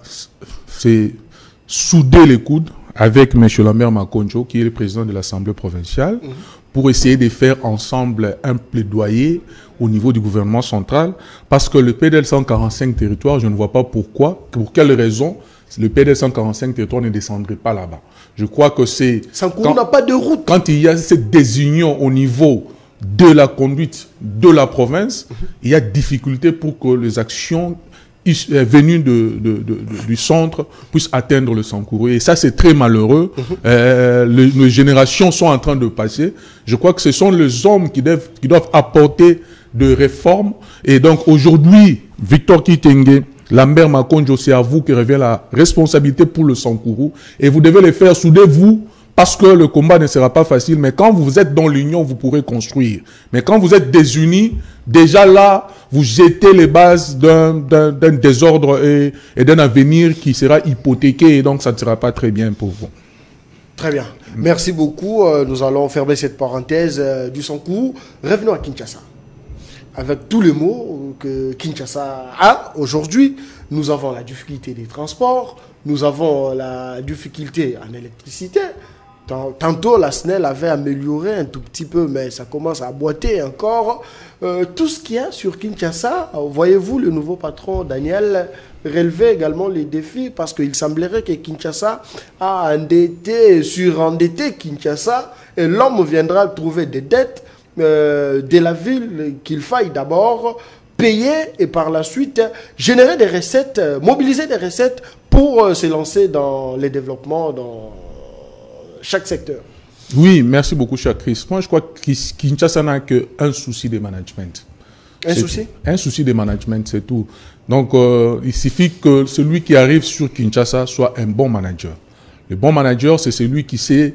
Speaker 2: souder les coudes avec M. Lambert Makonjo, qui est le président de l'Assemblée provinciale, pour essayer de faire ensemble un plaidoyer au niveau du gouvernement central, parce que le PDL 145 territoires, je ne vois pas pourquoi, pour quelle raison le PDL 145 territoires ne descendrait pas là-bas. Je crois que c'est...
Speaker 1: Sankourou n'a pas de route.
Speaker 2: Quand il y a cette désunion au niveau de la conduite de la province, il y a difficulté pour que les actions venues du centre puissent atteindre le Sankourou. Et ça, c'est très malheureux. Les générations sont en train de passer. Je crois que ce sont les hommes qui doivent apporter de réformes. Et donc, aujourd'hui, Victor Kitenge, Lambert Makonjo, c'est à vous que revient la responsabilité pour le Sankourou. Et vous devez le faire, soudez-vous, parce que le combat ne sera pas facile. Mais quand vous êtes dans l'union, vous pourrez construire. Mais quand vous êtes désunis, déjà là, vous jetez les bases d'un désordre et d'un avenir qui sera hypothéqué. Et donc, ça ne sera pas très bien pour vous.
Speaker 1: Très bien. Merci beaucoup. Nous allons fermer cette parenthèse du Sankourou. Revenons à Kinshasa. Avec tous les mots que Kinshasa a aujourd'hui, nous avons la difficulté des transports, nous avons la difficulté en électricité. Tantôt, la SNEL avait amélioré un tout petit peu, mais ça commence à boiter encore. Tout ce qu'il y a sur Kinshasa, voyez-vous, le nouveau patron, Daniel, relever également les défis parce qu'il semblerait que Kinshasa a surendetté Kinshasa et l'homme viendra trouver des dettes de la ville qu'il faille d'abord payer et par la suite générer des recettes, mobiliser des recettes pour se lancer dans les développements dans chaque secteur.
Speaker 2: Oui, merci beaucoup, cher Chris. Moi, je crois que Kinshasa n'a qu'un souci de management. Un souci de management, c'est tout. Donc, il suffit que celui qui arrive sur Kinshasa soit un bon manager. Le bon manager, c'est celui qui sait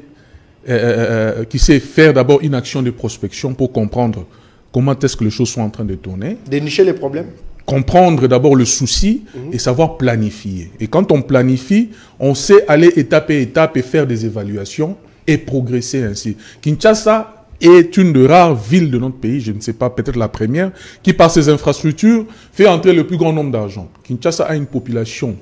Speaker 2: faire d'abord une action de prospection pour comprendre comment est-ce que les choses sont en train de tourner.
Speaker 1: Dénicher les problèmes.
Speaker 2: Comprendre d'abord le souci et savoir planifier. Et quand on planifie, on sait aller étape et étape et faire des évaluations et progresser ainsi. Kinshasa est une des rares villes de notre pays, je ne sais pas, peut-être la première, qui par ses infrastructures fait entrer le plus grand nombre d'argent. Kinshasa a une population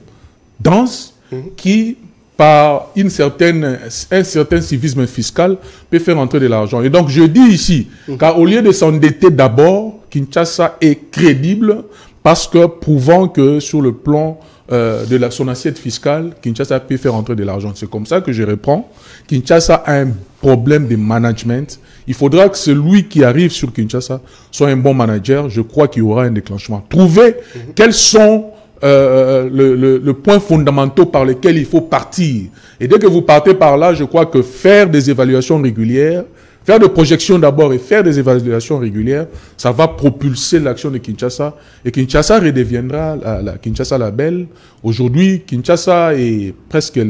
Speaker 2: dense qui, par un certain civisme fiscal, peut faire entrer de l'argent. Et donc je dis ici, car au lieu de s'endetter d'abord, Kinshasa est crédible parce que prouvant que sur le plan de son assiette fiscale, Kinshasa peut faire entrer de l'argent. C'est comme ça que je reprends. Kinshasa a un problème de management. Il faudra que celui qui arrive sur Kinshasa soit un bon manager. Je crois qu'il y aura un déclenchement. Trouver quels sont le point fondamentaux par lesquels il faut partir. Et dès que vous partez par là, je crois que faire des évaluations régulières, faire des projections d'abord et faire des évaluations régulières, ça va propulser l'action de Kinshasa. Et Kinshasa redeviendra Kinshasa la belle. Aujourd'hui, Kinshasa est presque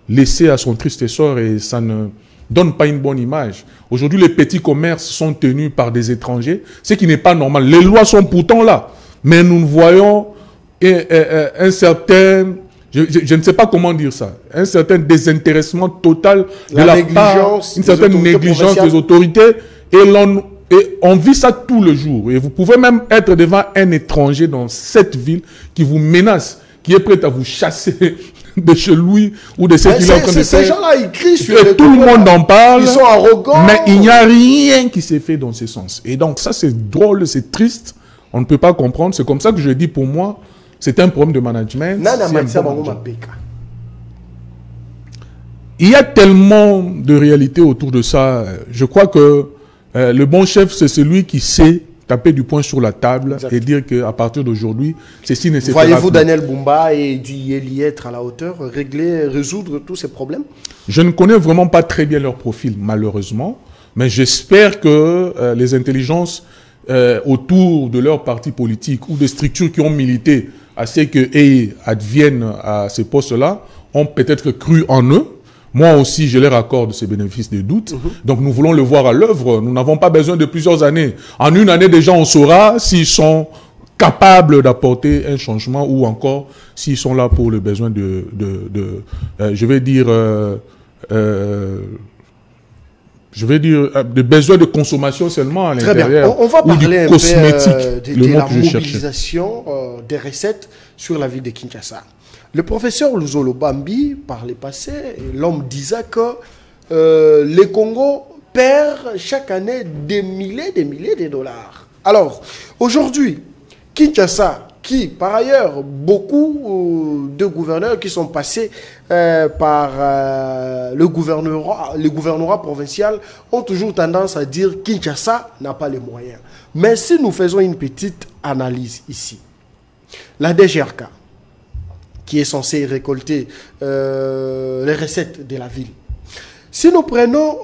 Speaker 2: laissé à son triste sort et ça ne donne pas une bonne image. Aujourd'hui, les petits commerces sont tenus par des étrangers, ce qui n'est pas normal. Les lois sont pourtant là. Mais nous voyons un certain... Je ne sais pas comment dire ça. Un certain désintéressement total de la part, une certaine négligence des autorités. Et on vit ça tous les jours. Et vous pouvez même être devant un étranger dans cette ville qui vous menace, qui est prêt à vous chasser de chez lui ou de ce qu'il est en train de faire.
Speaker 1: Ces gens-là, ils crient sur
Speaker 2: et tout le monde en parle.
Speaker 1: Ils sont arrogants.
Speaker 2: Mais il n'y a rien qui s'est fait dans ce sens. Et donc ça, c'est drôle, c'est triste. On ne peut pas comprendre. C'est comme ça que je dis pour moi, c'est un problème de management. Il y a tellement de réalités autour de ça. Je crois que le bon chef, c'est celui qui sait taper du poing sur la table et dire qu'à partir d'aujourd'hui, ceci ne se fera plus.
Speaker 1: Voyez-vous Daniel Bumba et Dieli être à la hauteur, résoudre tous ces problèmes?
Speaker 2: Je ne connais vraiment pas très bien leur profil, malheureusement. Mais j'espère que les intelligences autour de leur parti politique ou des structures qui ont milité à ce qu'ils adviennent à ces postes-là, ont peut-être cru en eux. Moi aussi, je leur accorde ces bénéfices de doute. Donc, nous voulons le voir à l'œuvre. Nous n'avons pas besoin de plusieurs années. En une année, déjà, on saura s'ils sont capables d'apporter un changement ou encore s'ils sont là pour le besoin de besoins de consommation seulement à l'intérieur.
Speaker 1: On va parler un peu de la
Speaker 2: mobilisation
Speaker 1: des recettes sur la ville de Kinshasa. Le professeur Luzolo Bambi, par le passé, l'homme disait que le Congo perd chaque année des milliers de dollars. Alors, aujourd'hui, Kinshasa, qui, par ailleurs, beaucoup de gouverneurs qui sont passés par le gouvernorat provincial ont toujours tendance à dire que Kinshasa n'a pas les moyens. Mais si nous faisons une petite analyse ici, la DGRK, qui est censée récolter les recettes de la ville, si nous prenons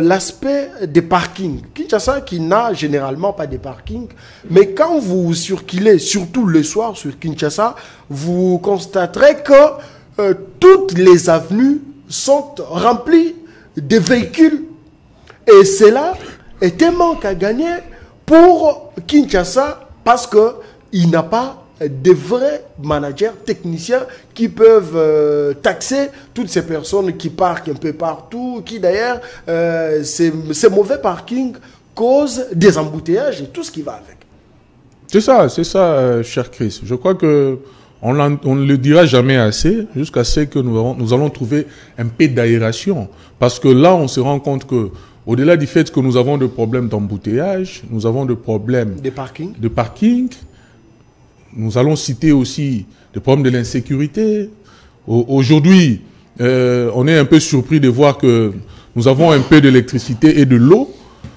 Speaker 1: l'aspect des parkings, Kinshasa qui n'a généralement pas de parking, mais quand vous circulez, surtout le soir sur Kinshasa, vous constaterez que toutes les avenues sont remplies de véhicules. Et cela est un manque à gagner pour Kinshasa parce qu'il n'a pas de vrais managers, techniciens qui peuvent taxer toutes ces personnes qui parquent un peu partout, qui d'ailleurs, ces mauvais parkings causent des embouteillages et tout ce qui va avec.
Speaker 2: C'est ça, cher Chris. Je crois que On ne le dira jamais assez, jusqu'à ce que nous allons trouver un peu d'aération. Parce que là, on se rend compte que, au-delà du fait que nous avons des problèmes d'embouteillage, nous avons des problèmes de parking. Nous allons citer aussi des problèmes de l'insécurité. Aujourd'hui, on est un peu surpris de voir que nous avons un peu d'électricité et de l'eau,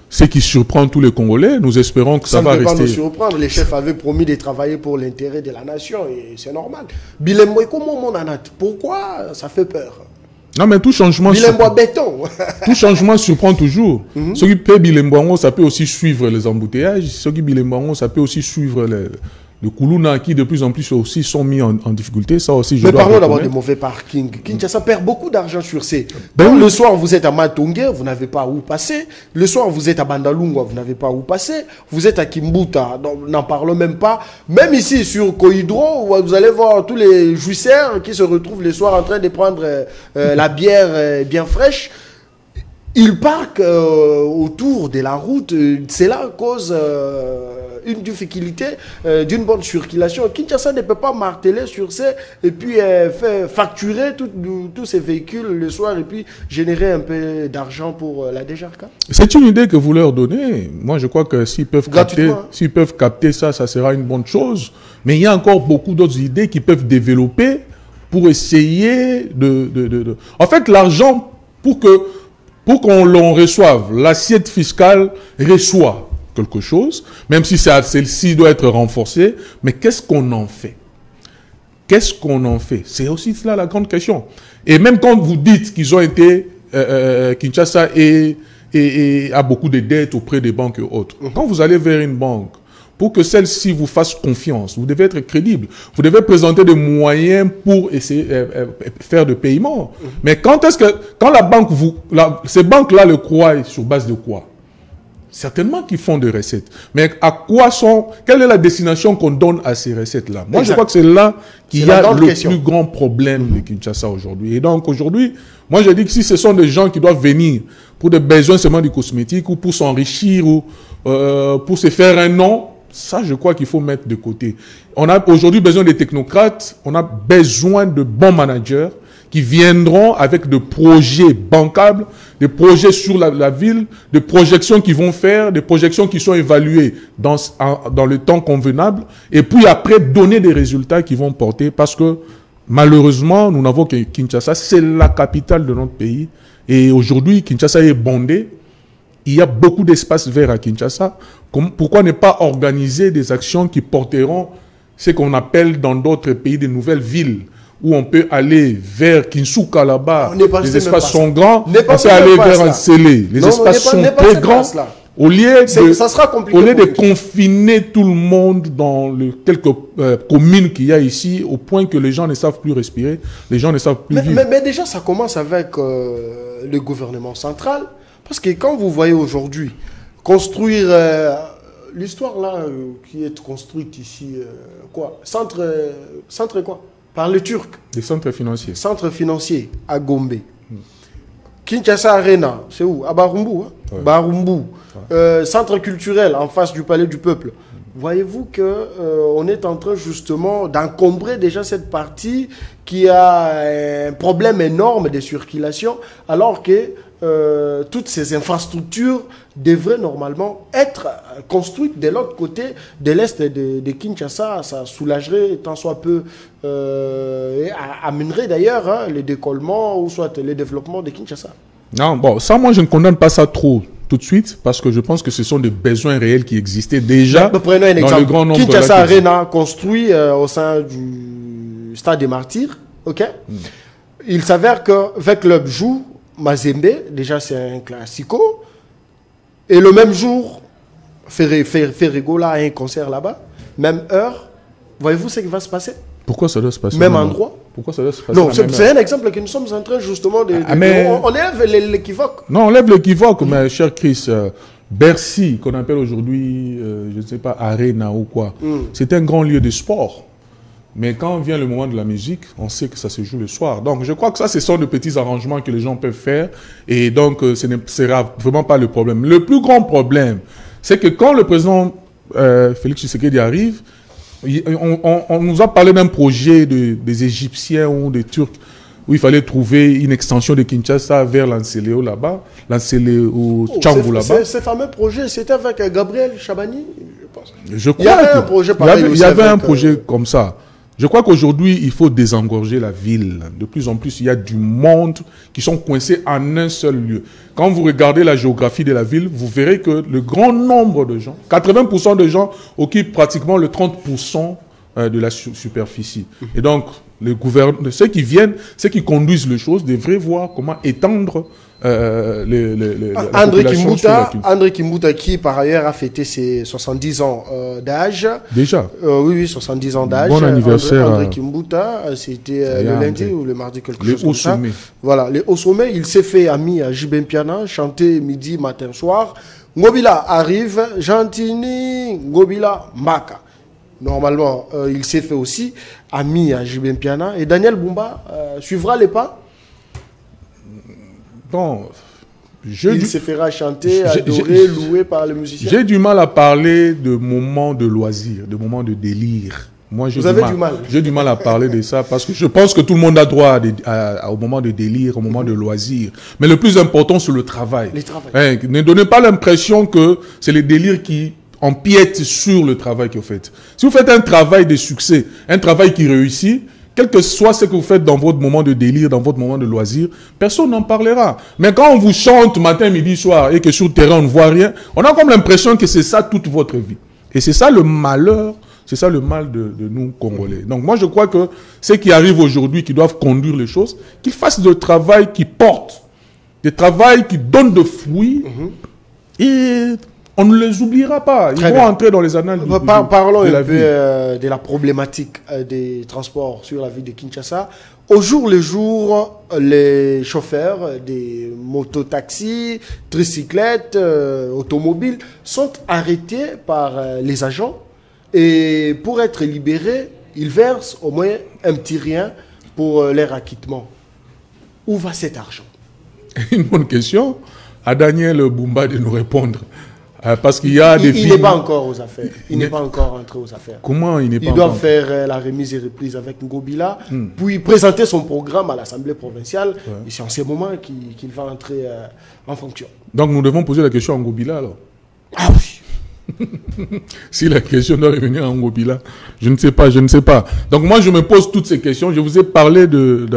Speaker 2: ce qui surprend tous les Congolais. Nous espérons que ça va rester. Ça ne peut pas nous
Speaker 1: surprendre. Les chefs avaient promis de travailler pour l'intérêt de la nation et c'est normal. Bilembo, comment mon anat? Pourquoi ça fait peur?
Speaker 2: Non, mais tout changement tout changement surprend toujours. Ceux qui paient Bilembo, ça peut aussi suivre les embouteillages. Ceux qui Bilembo, ça peut aussi suivre le Koulouna qui de plus en plus aussi sont mis en difficulté. Ça aussi,
Speaker 1: mais parlons d'abord de mauvais parking. Kinshasa perd beaucoup d'argent sur ces. Le soir, vous êtes à Matongue, vous n'avez pas où passer. Le soir, vous êtes à Bandalungwa, vous n'avez pas où passer. Vous êtes à Kimbuta, n'en parlons même pas. Même ici, sur Koidro, vous allez voir tous les jouisseurs qui se retrouvent le soir en train de prendre la bière bien fraîche. Ils parquent autour de la route. C'est là cause une difficulté d'une bonne circulation. Kinshasa ne peut pas marteler sur ça et puis facturer tous ces véhicules le soir et puis générer un peu d'argent pour la DGRK.
Speaker 2: C'est une idée que vous leur donnez. Moi, je crois que s'ils peuvent capter ça, ça sera une bonne chose. Mais il y a encore beaucoup d'autres idées qui peuvent développer pour essayer En fait, l'argent, pour qu'on l'on reçoive, l'assiette fiscale reçoit quelque chose, même si celle-ci doit être renforcée, mais qu'est-ce qu'on en fait? Qu'est-ce qu'on en fait? C'est aussi cela la grande question. Et même quand vous dites qu'ils ont été, Kinshasa a beaucoup de dettes auprès des banques et autres, quand vous allez vers une banque, pour que celle-ci vous fasse confiance, vous devez être crédible. Vous devez présenter des moyens pour essayer faire de paiement. Mais quand la banque ces banques-là le croient sur base de quoi? Certainement qu'ils font des recettes. Mais quelle est la destination qu'on donne à ces recettes-là? Moi, je crois que c'est là qu'il y a le plus grand problème de Kinshasa aujourd'hui. Et donc, aujourd'hui, moi, je dis que si ce sont des gens qui doivent venir pour des besoins seulement du cosmétique ou pour s'enrichir ou pour se faire un nom, ça, je crois qu'il faut mettre de côté. On a aujourd'hui besoin des technocrates, on a besoin de bons managers qui viendront avec des projets bancables, des projets sur la ville, des projections qui vont faire, des projections qui sont évaluées dans le temps convenable, et puis après donner des résultats qui vont porter, parce que malheureusement, nous n'avons que Kinshasa, c'est la capitale de notre pays, et aujourd'hui, Kinshasa est bondé. Il y a beaucoup d'espace vert à Kinshasa. Pourquoi ne pas organiser des actions qui porteront ce qu'on appelle dans d'autres pays des nouvelles villes, où on peut aller vers Kinsuka là-bas, les espaces sont grands, on peut aller vers Ansélé, les espaces sont très grands. Au lieu de confiner tout le monde dans les quelques communes qu'il y a ici, au point que les gens ne savent plus respirer, les gens ne savent plus vivre.
Speaker 1: Mais déjà, ça commence avec le gouvernement central. Parce que quand vous voyez aujourd'hui construire l'histoire là qui est construite ici, centre quoi? Par les Turcs.
Speaker 2: Des centres financiers.
Speaker 1: Centre financier à Gombe. Kinshasa Arena, c'est où? À Barumbu. Hein? Ouais. Barumbu. Ouais. Centre culturel en face du Palais du Peuple. Voyez-vous qu'on est en train justement d'encombrer déjà cette partie qui a un problème énorme de circulation, alors que toutes ces infrastructures devraient normalement être construites de l'autre côté, de l'est de Kinshasa. Ça soulagerait tant soit peu, et amènerait d'ailleurs le décollement ou soit le développement de Kinshasa.
Speaker 2: Non, bon, ça, moi, je ne condamne pas ça trop tout de suite, parce que je pense que ce sont des besoins réels qui existaient déjà dans le grand nombre.
Speaker 1: Kinshasa Arena, construit au sein du Stade des Martyrs, ok. Il s'avère qu'avec club joue Mazembe, déjà c'est un classico, et le même jour, Ferrigo là a un concert là-bas, même heure. Voyez-vous ce qui va se passer?
Speaker 2: Pourquoi ça doit se passer?
Speaker 1: Même endroit.
Speaker 2: Pourquoi ça doit se passer?
Speaker 1: Non, c'est un exemple que nous sommes en train justement de... On lève l'équivoque.
Speaker 2: Non, on lève l'équivoque, mais cher Chris, Bercy, qu'on appelle aujourd'hui, je ne sais pas, Arena ou quoi, c'est un grand lieu de sport. Mais quand vient le moment de la musique, on sait que ça se joue le soir. Donc, je crois que ça, ce sont de petits arrangements que les gens peuvent faire. Et donc, ce ne sera vraiment pas le problème. Le plus grand problème, c'est que quand le président Félix Tshisekedi arrive, On nous a parlé d'un projet des Égyptiens ou des Turcs où il fallait trouver une extension de Kinshasa vers Lanceleo là-bas, Lanceleo Tchambou là-bas.
Speaker 1: Ce fameux projet, c'était avec Gabriel Chabani, je pense.
Speaker 2: Je crois il y avait un projet comme ça. Je crois qu'aujourd'hui, il faut désengorger la ville. De plus en plus, il y a du monde qui sont coincés en un seul lieu. Quand vous regardez la géographie de la ville, vous verrez que le grand nombre de gens, 80% de gens occupent pratiquement le 30% de la superficie. Et donc, ceux qui viennent, ceux qui conduisent les choses, devraient voir comment étendre
Speaker 1: André Kimbuta qui par ailleurs a fêté ses 70 ans d'âge.
Speaker 2: Déjà
Speaker 1: oui, 70 ans d'âge.
Speaker 2: Bon anniversaire.
Speaker 1: André Kimbuta, c'était le lundi ou le mardi, quelque chose comme ça.
Speaker 2: Sommet.
Speaker 1: Voilà, les hauts sommets, il s'est fait ami à Jibin Piana, chanté midi, matin, soir. Ngobila arrive, Gentini, Ngobila, Maka. Normalement, il s'est fait aussi ami à Jibin Piana. Et Daniel Bumba suivra les pas.
Speaker 2: Bon,
Speaker 1: il se fera chanter, adorer, louer par les musiciens.
Speaker 2: J'ai du mal à parler de moments de loisir, de moments de délire. Moi, j'ai du mal à parler de ça parce que je pense que tout le monde a droit au moment de délire, au moment de loisir. Mais le plus important, c'est le travail. Ne donnez pas l'impression que c'est les délires qui empiètent sur le travail que vous faites. Si vous faites un travail de succès, un travail qui réussit, quel que soit ce que vous faites dans votre moment de délire, dans votre moment de loisir, personne n'en parlera. Mais quand on vous chante matin, midi, soir et que sur le terrain on ne voit rien, on a comme l'impression que c'est ça toute votre vie. Et c'est ça le malheur, c'est ça le mal de nous Congolais. Donc moi je crois que ceux qui arrivent aujourd'hui, qui doivent conduire les choses, qu'ils fassent du travail qui porte, du travail qui donne de fruits et on ne les oubliera pas. Ils vont entrer dans les annales
Speaker 1: Parlons un peu de la problématique des transports sur la ville de Kinshasa. Au jour le jour, les chauffeurs des mototaxis, tricyclettes, automobiles sont arrêtés par les agents et pour être libérés, ils versent au moins un petit rien pour leur acquittement. Où va cet argent?
Speaker 2: Une bonne question. À Daniel Bumba de nous répondre. Parce qu'il y a des
Speaker 1: il n'est pas encore aux affaires. Il n'est pas encore entré aux affaires.
Speaker 2: Comment il n'est pas
Speaker 1: Il doit faire la remise et reprise avec Ngobila, puis présenter son programme à l'Assemblée provinciale. Et c'est en ce moment qu'il va entrer en fonction.
Speaker 2: Donc nous devons poser la question à Ngobila alors.
Speaker 1: Ah oui.
Speaker 2: Si la question doit revenir à Ngobila, je ne sais pas, je ne sais pas. Donc moi je me pose toutes ces questions. Je vous ai parlé de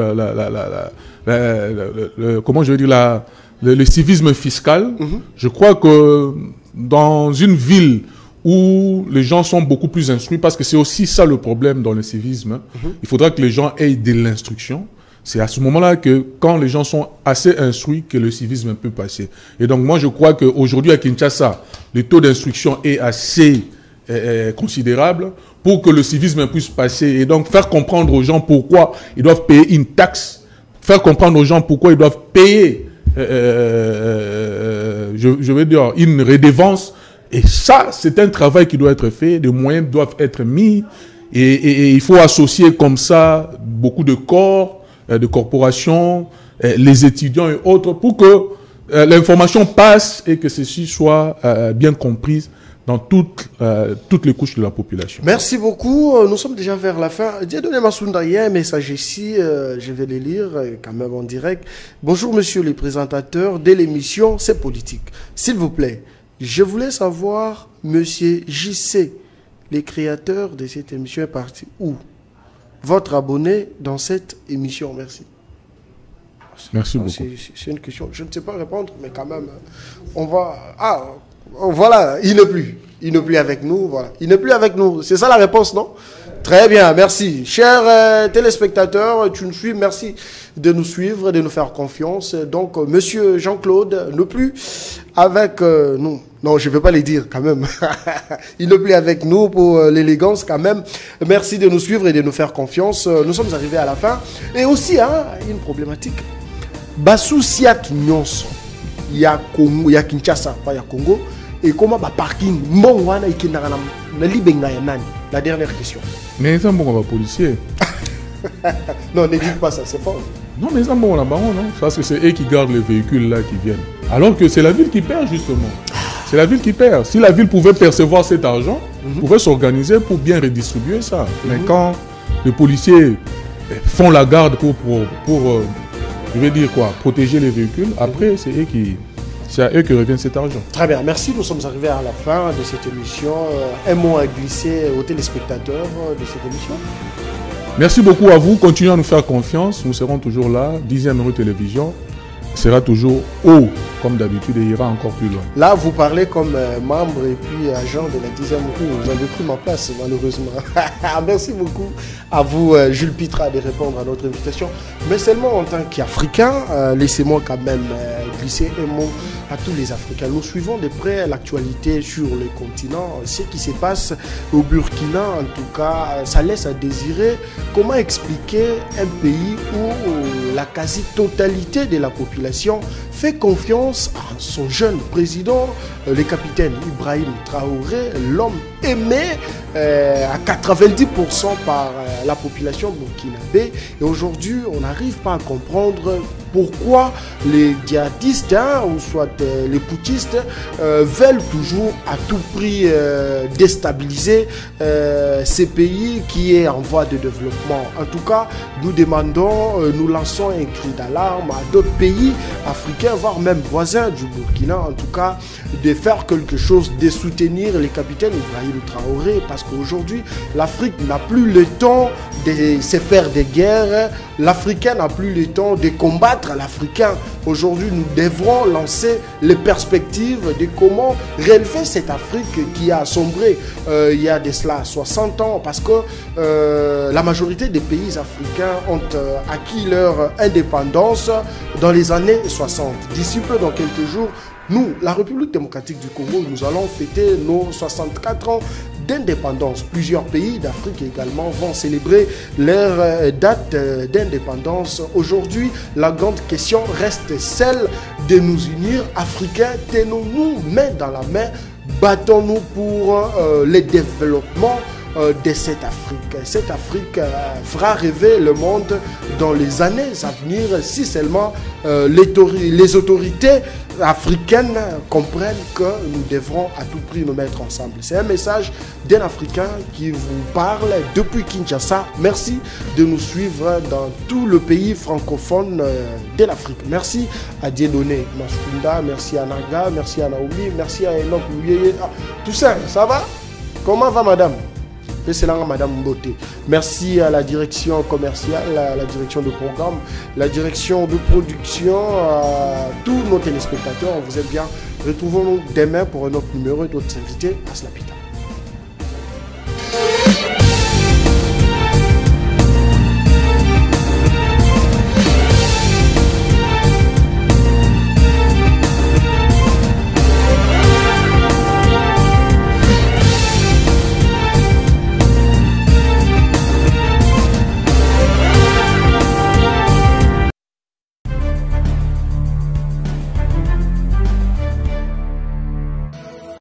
Speaker 2: comment je vais dire le civisme fiscal. Je crois que dans une ville où les gens sont beaucoup plus instruits, parce que c'est aussi ça le problème dans le civisme, il faudra que les gens aient de l'instruction. C'est à ce moment-là que, quand les gens sont assez instruits, que le civisme peut passer. Et donc moi je crois qu'aujourd'hui à Kinshasa, le taux d'instruction est assez considérable pour que le civisme puisse passer et donc faire comprendre aux gens pourquoi ils doivent payer une taxe, faire comprendre aux gens pourquoi ils doivent payer je vais dire une redevance. Et ça, c'est un travail qui doit être fait, des moyens doivent être mis et il faut associer comme ça beaucoup de corps, de corporations, les étudiants et autres pour que l'information passe et que ceci soit bien comprise dans toutes les couches de la population.
Speaker 1: Merci beaucoup. Nous sommes déjà vers la fin. J'ai donné Massounda hier un message ici. Je vais les lire quand même en direct. Bonjour monsieur le présentateur de l'émission C'est politique. S'il vous plaît, je voulais savoir, monsieur JC, les créateurs de cette émission est parti où? Votre abonné dans cette émission. Merci.
Speaker 2: Merci beaucoup.
Speaker 1: C'est une question. Je ne sais pas répondre, mais quand même, on va... Ah, voilà, il n'est plus. Il n'est plus avec nous. Voilà. Il n'est plus avec nous. C'est ça la réponse, non? Très bien, merci. Chers téléspectateurs, tu nous suis. Merci de nous suivre, de nous faire confiance. Donc, monsieur Jean-Claude n'est plus avec nous. Non, je ne vais pas les dire quand même. Il n'est plus avec nous pour l'élégance quand même. Merci de nous suivre et de nous faire confiance. Nous sommes arrivés à la fin. Et aussi, une problématique. Bassou Siak Nyonso. Il y a Congo, il y a Kinshasa, pas il y a Congo. Et comment va parking Mongwana et Kindarana la dernière question.
Speaker 2: Mais ils sont bons policiers.
Speaker 1: Non, ne dites pas ça, c'est fort.
Speaker 2: Non, mais ils sont bons là-bas, non? Parce que c'est eux qui gardent les véhicules là qui viennent. Alors que c'est la ville qui perd justement. C'est la ville qui perd. Si la ville pouvait percevoir cet argent, pouvaient s'organiser pour bien redistribuer ça. Mais quand les policiers font la garde pour je vais dire quoi, protéger les véhicules, après c'est à eux que revient cet argent.
Speaker 1: Très bien, merci. Nous sommes arrivés à la fin de cette émission. Un mot à glisser aux téléspectateurs de cette émission.
Speaker 2: Merci beaucoup à vous. Continuez à nous faire confiance. Nous serons toujours là. 10e Rue Télévision sera toujours haut, comme d'habitude, et ira encore plus loin.
Speaker 1: Là, vous parlez comme membre et puis agent de la 10e Rue. Vous avez pris ma place, malheureusement. Merci beaucoup à vous, Jules Pitra, de répondre à notre invitation. Mais seulement en tant qu'Africain, laissez-moi quand même glisser un mot à tous les Africains. Nous suivons de près l'actualité sur le continent. Ce qui se passe au Burkina, en tout cas, ça laisse à désirer. Comment expliquer un pays où la quasi-totalité de la population fait confiance à son jeune président, le capitaine Ibrahim Traoré, l'homme aimé à 90% par la population burkinabé. Et aujourd'hui, on n'arrive pas à comprendre pourquoi les djihadistes, ou soit les putschistes, veulent toujours à tout prix déstabiliser ces pays qui est en voie de développement. En tout cas, nous demandons, nous lançons un cri d'alarme à d'autres pays africains, voire même voisins du Burkina, en tout cas, de faire quelque chose, de soutenir les capitaines Ibrahim Traoré, parce qu'aujourd'hui, l'Afrique n'a plus le temps de se faire des guerres, l'Africain n'a plus le temps de combattre l'Africain. Aujourd'hui, nous devrons lancer les perspectives de comment relever cette Afrique qui a sombré il y a de cela 60 ans, parce que la majorité des pays africains ont acquis leur indépendance dans les années 60. D'ici peu, dans quelques jours, nous, la République démocratique du Congo, nous allons fêter nos 64 ans d'indépendance. Plusieurs pays d'Afrique également vont célébrer leur date d'indépendance. Aujourd'hui, la grande question reste celle de nous unir. Africains, tenons-nous main dans la main, battons-nous pour le développement de cette Afrique. Cette Afrique fera rêver le monde dans les années à venir si seulement les autorités africaines comprennent que nous devrons à tout prix nous mettre ensemble. C'est un message d'un Africain qui vous parle depuis Kinshasa. Merci de nous suivre dans tout le pays francophone de l'Afrique. Merci à Dieudonné Masfunda, merci à Naga, merci à Naomi, merci à Enoch Louyeye. Tout ça va? Comment va madame? C'est là, Madame Mboté. Merci à la direction commerciale, à la direction de programme, la direction de production, à tous nos téléspectateurs. On vous aime bien. Retrouvons-nous demain pour un autre numéro et d'autres invités. À Slapita.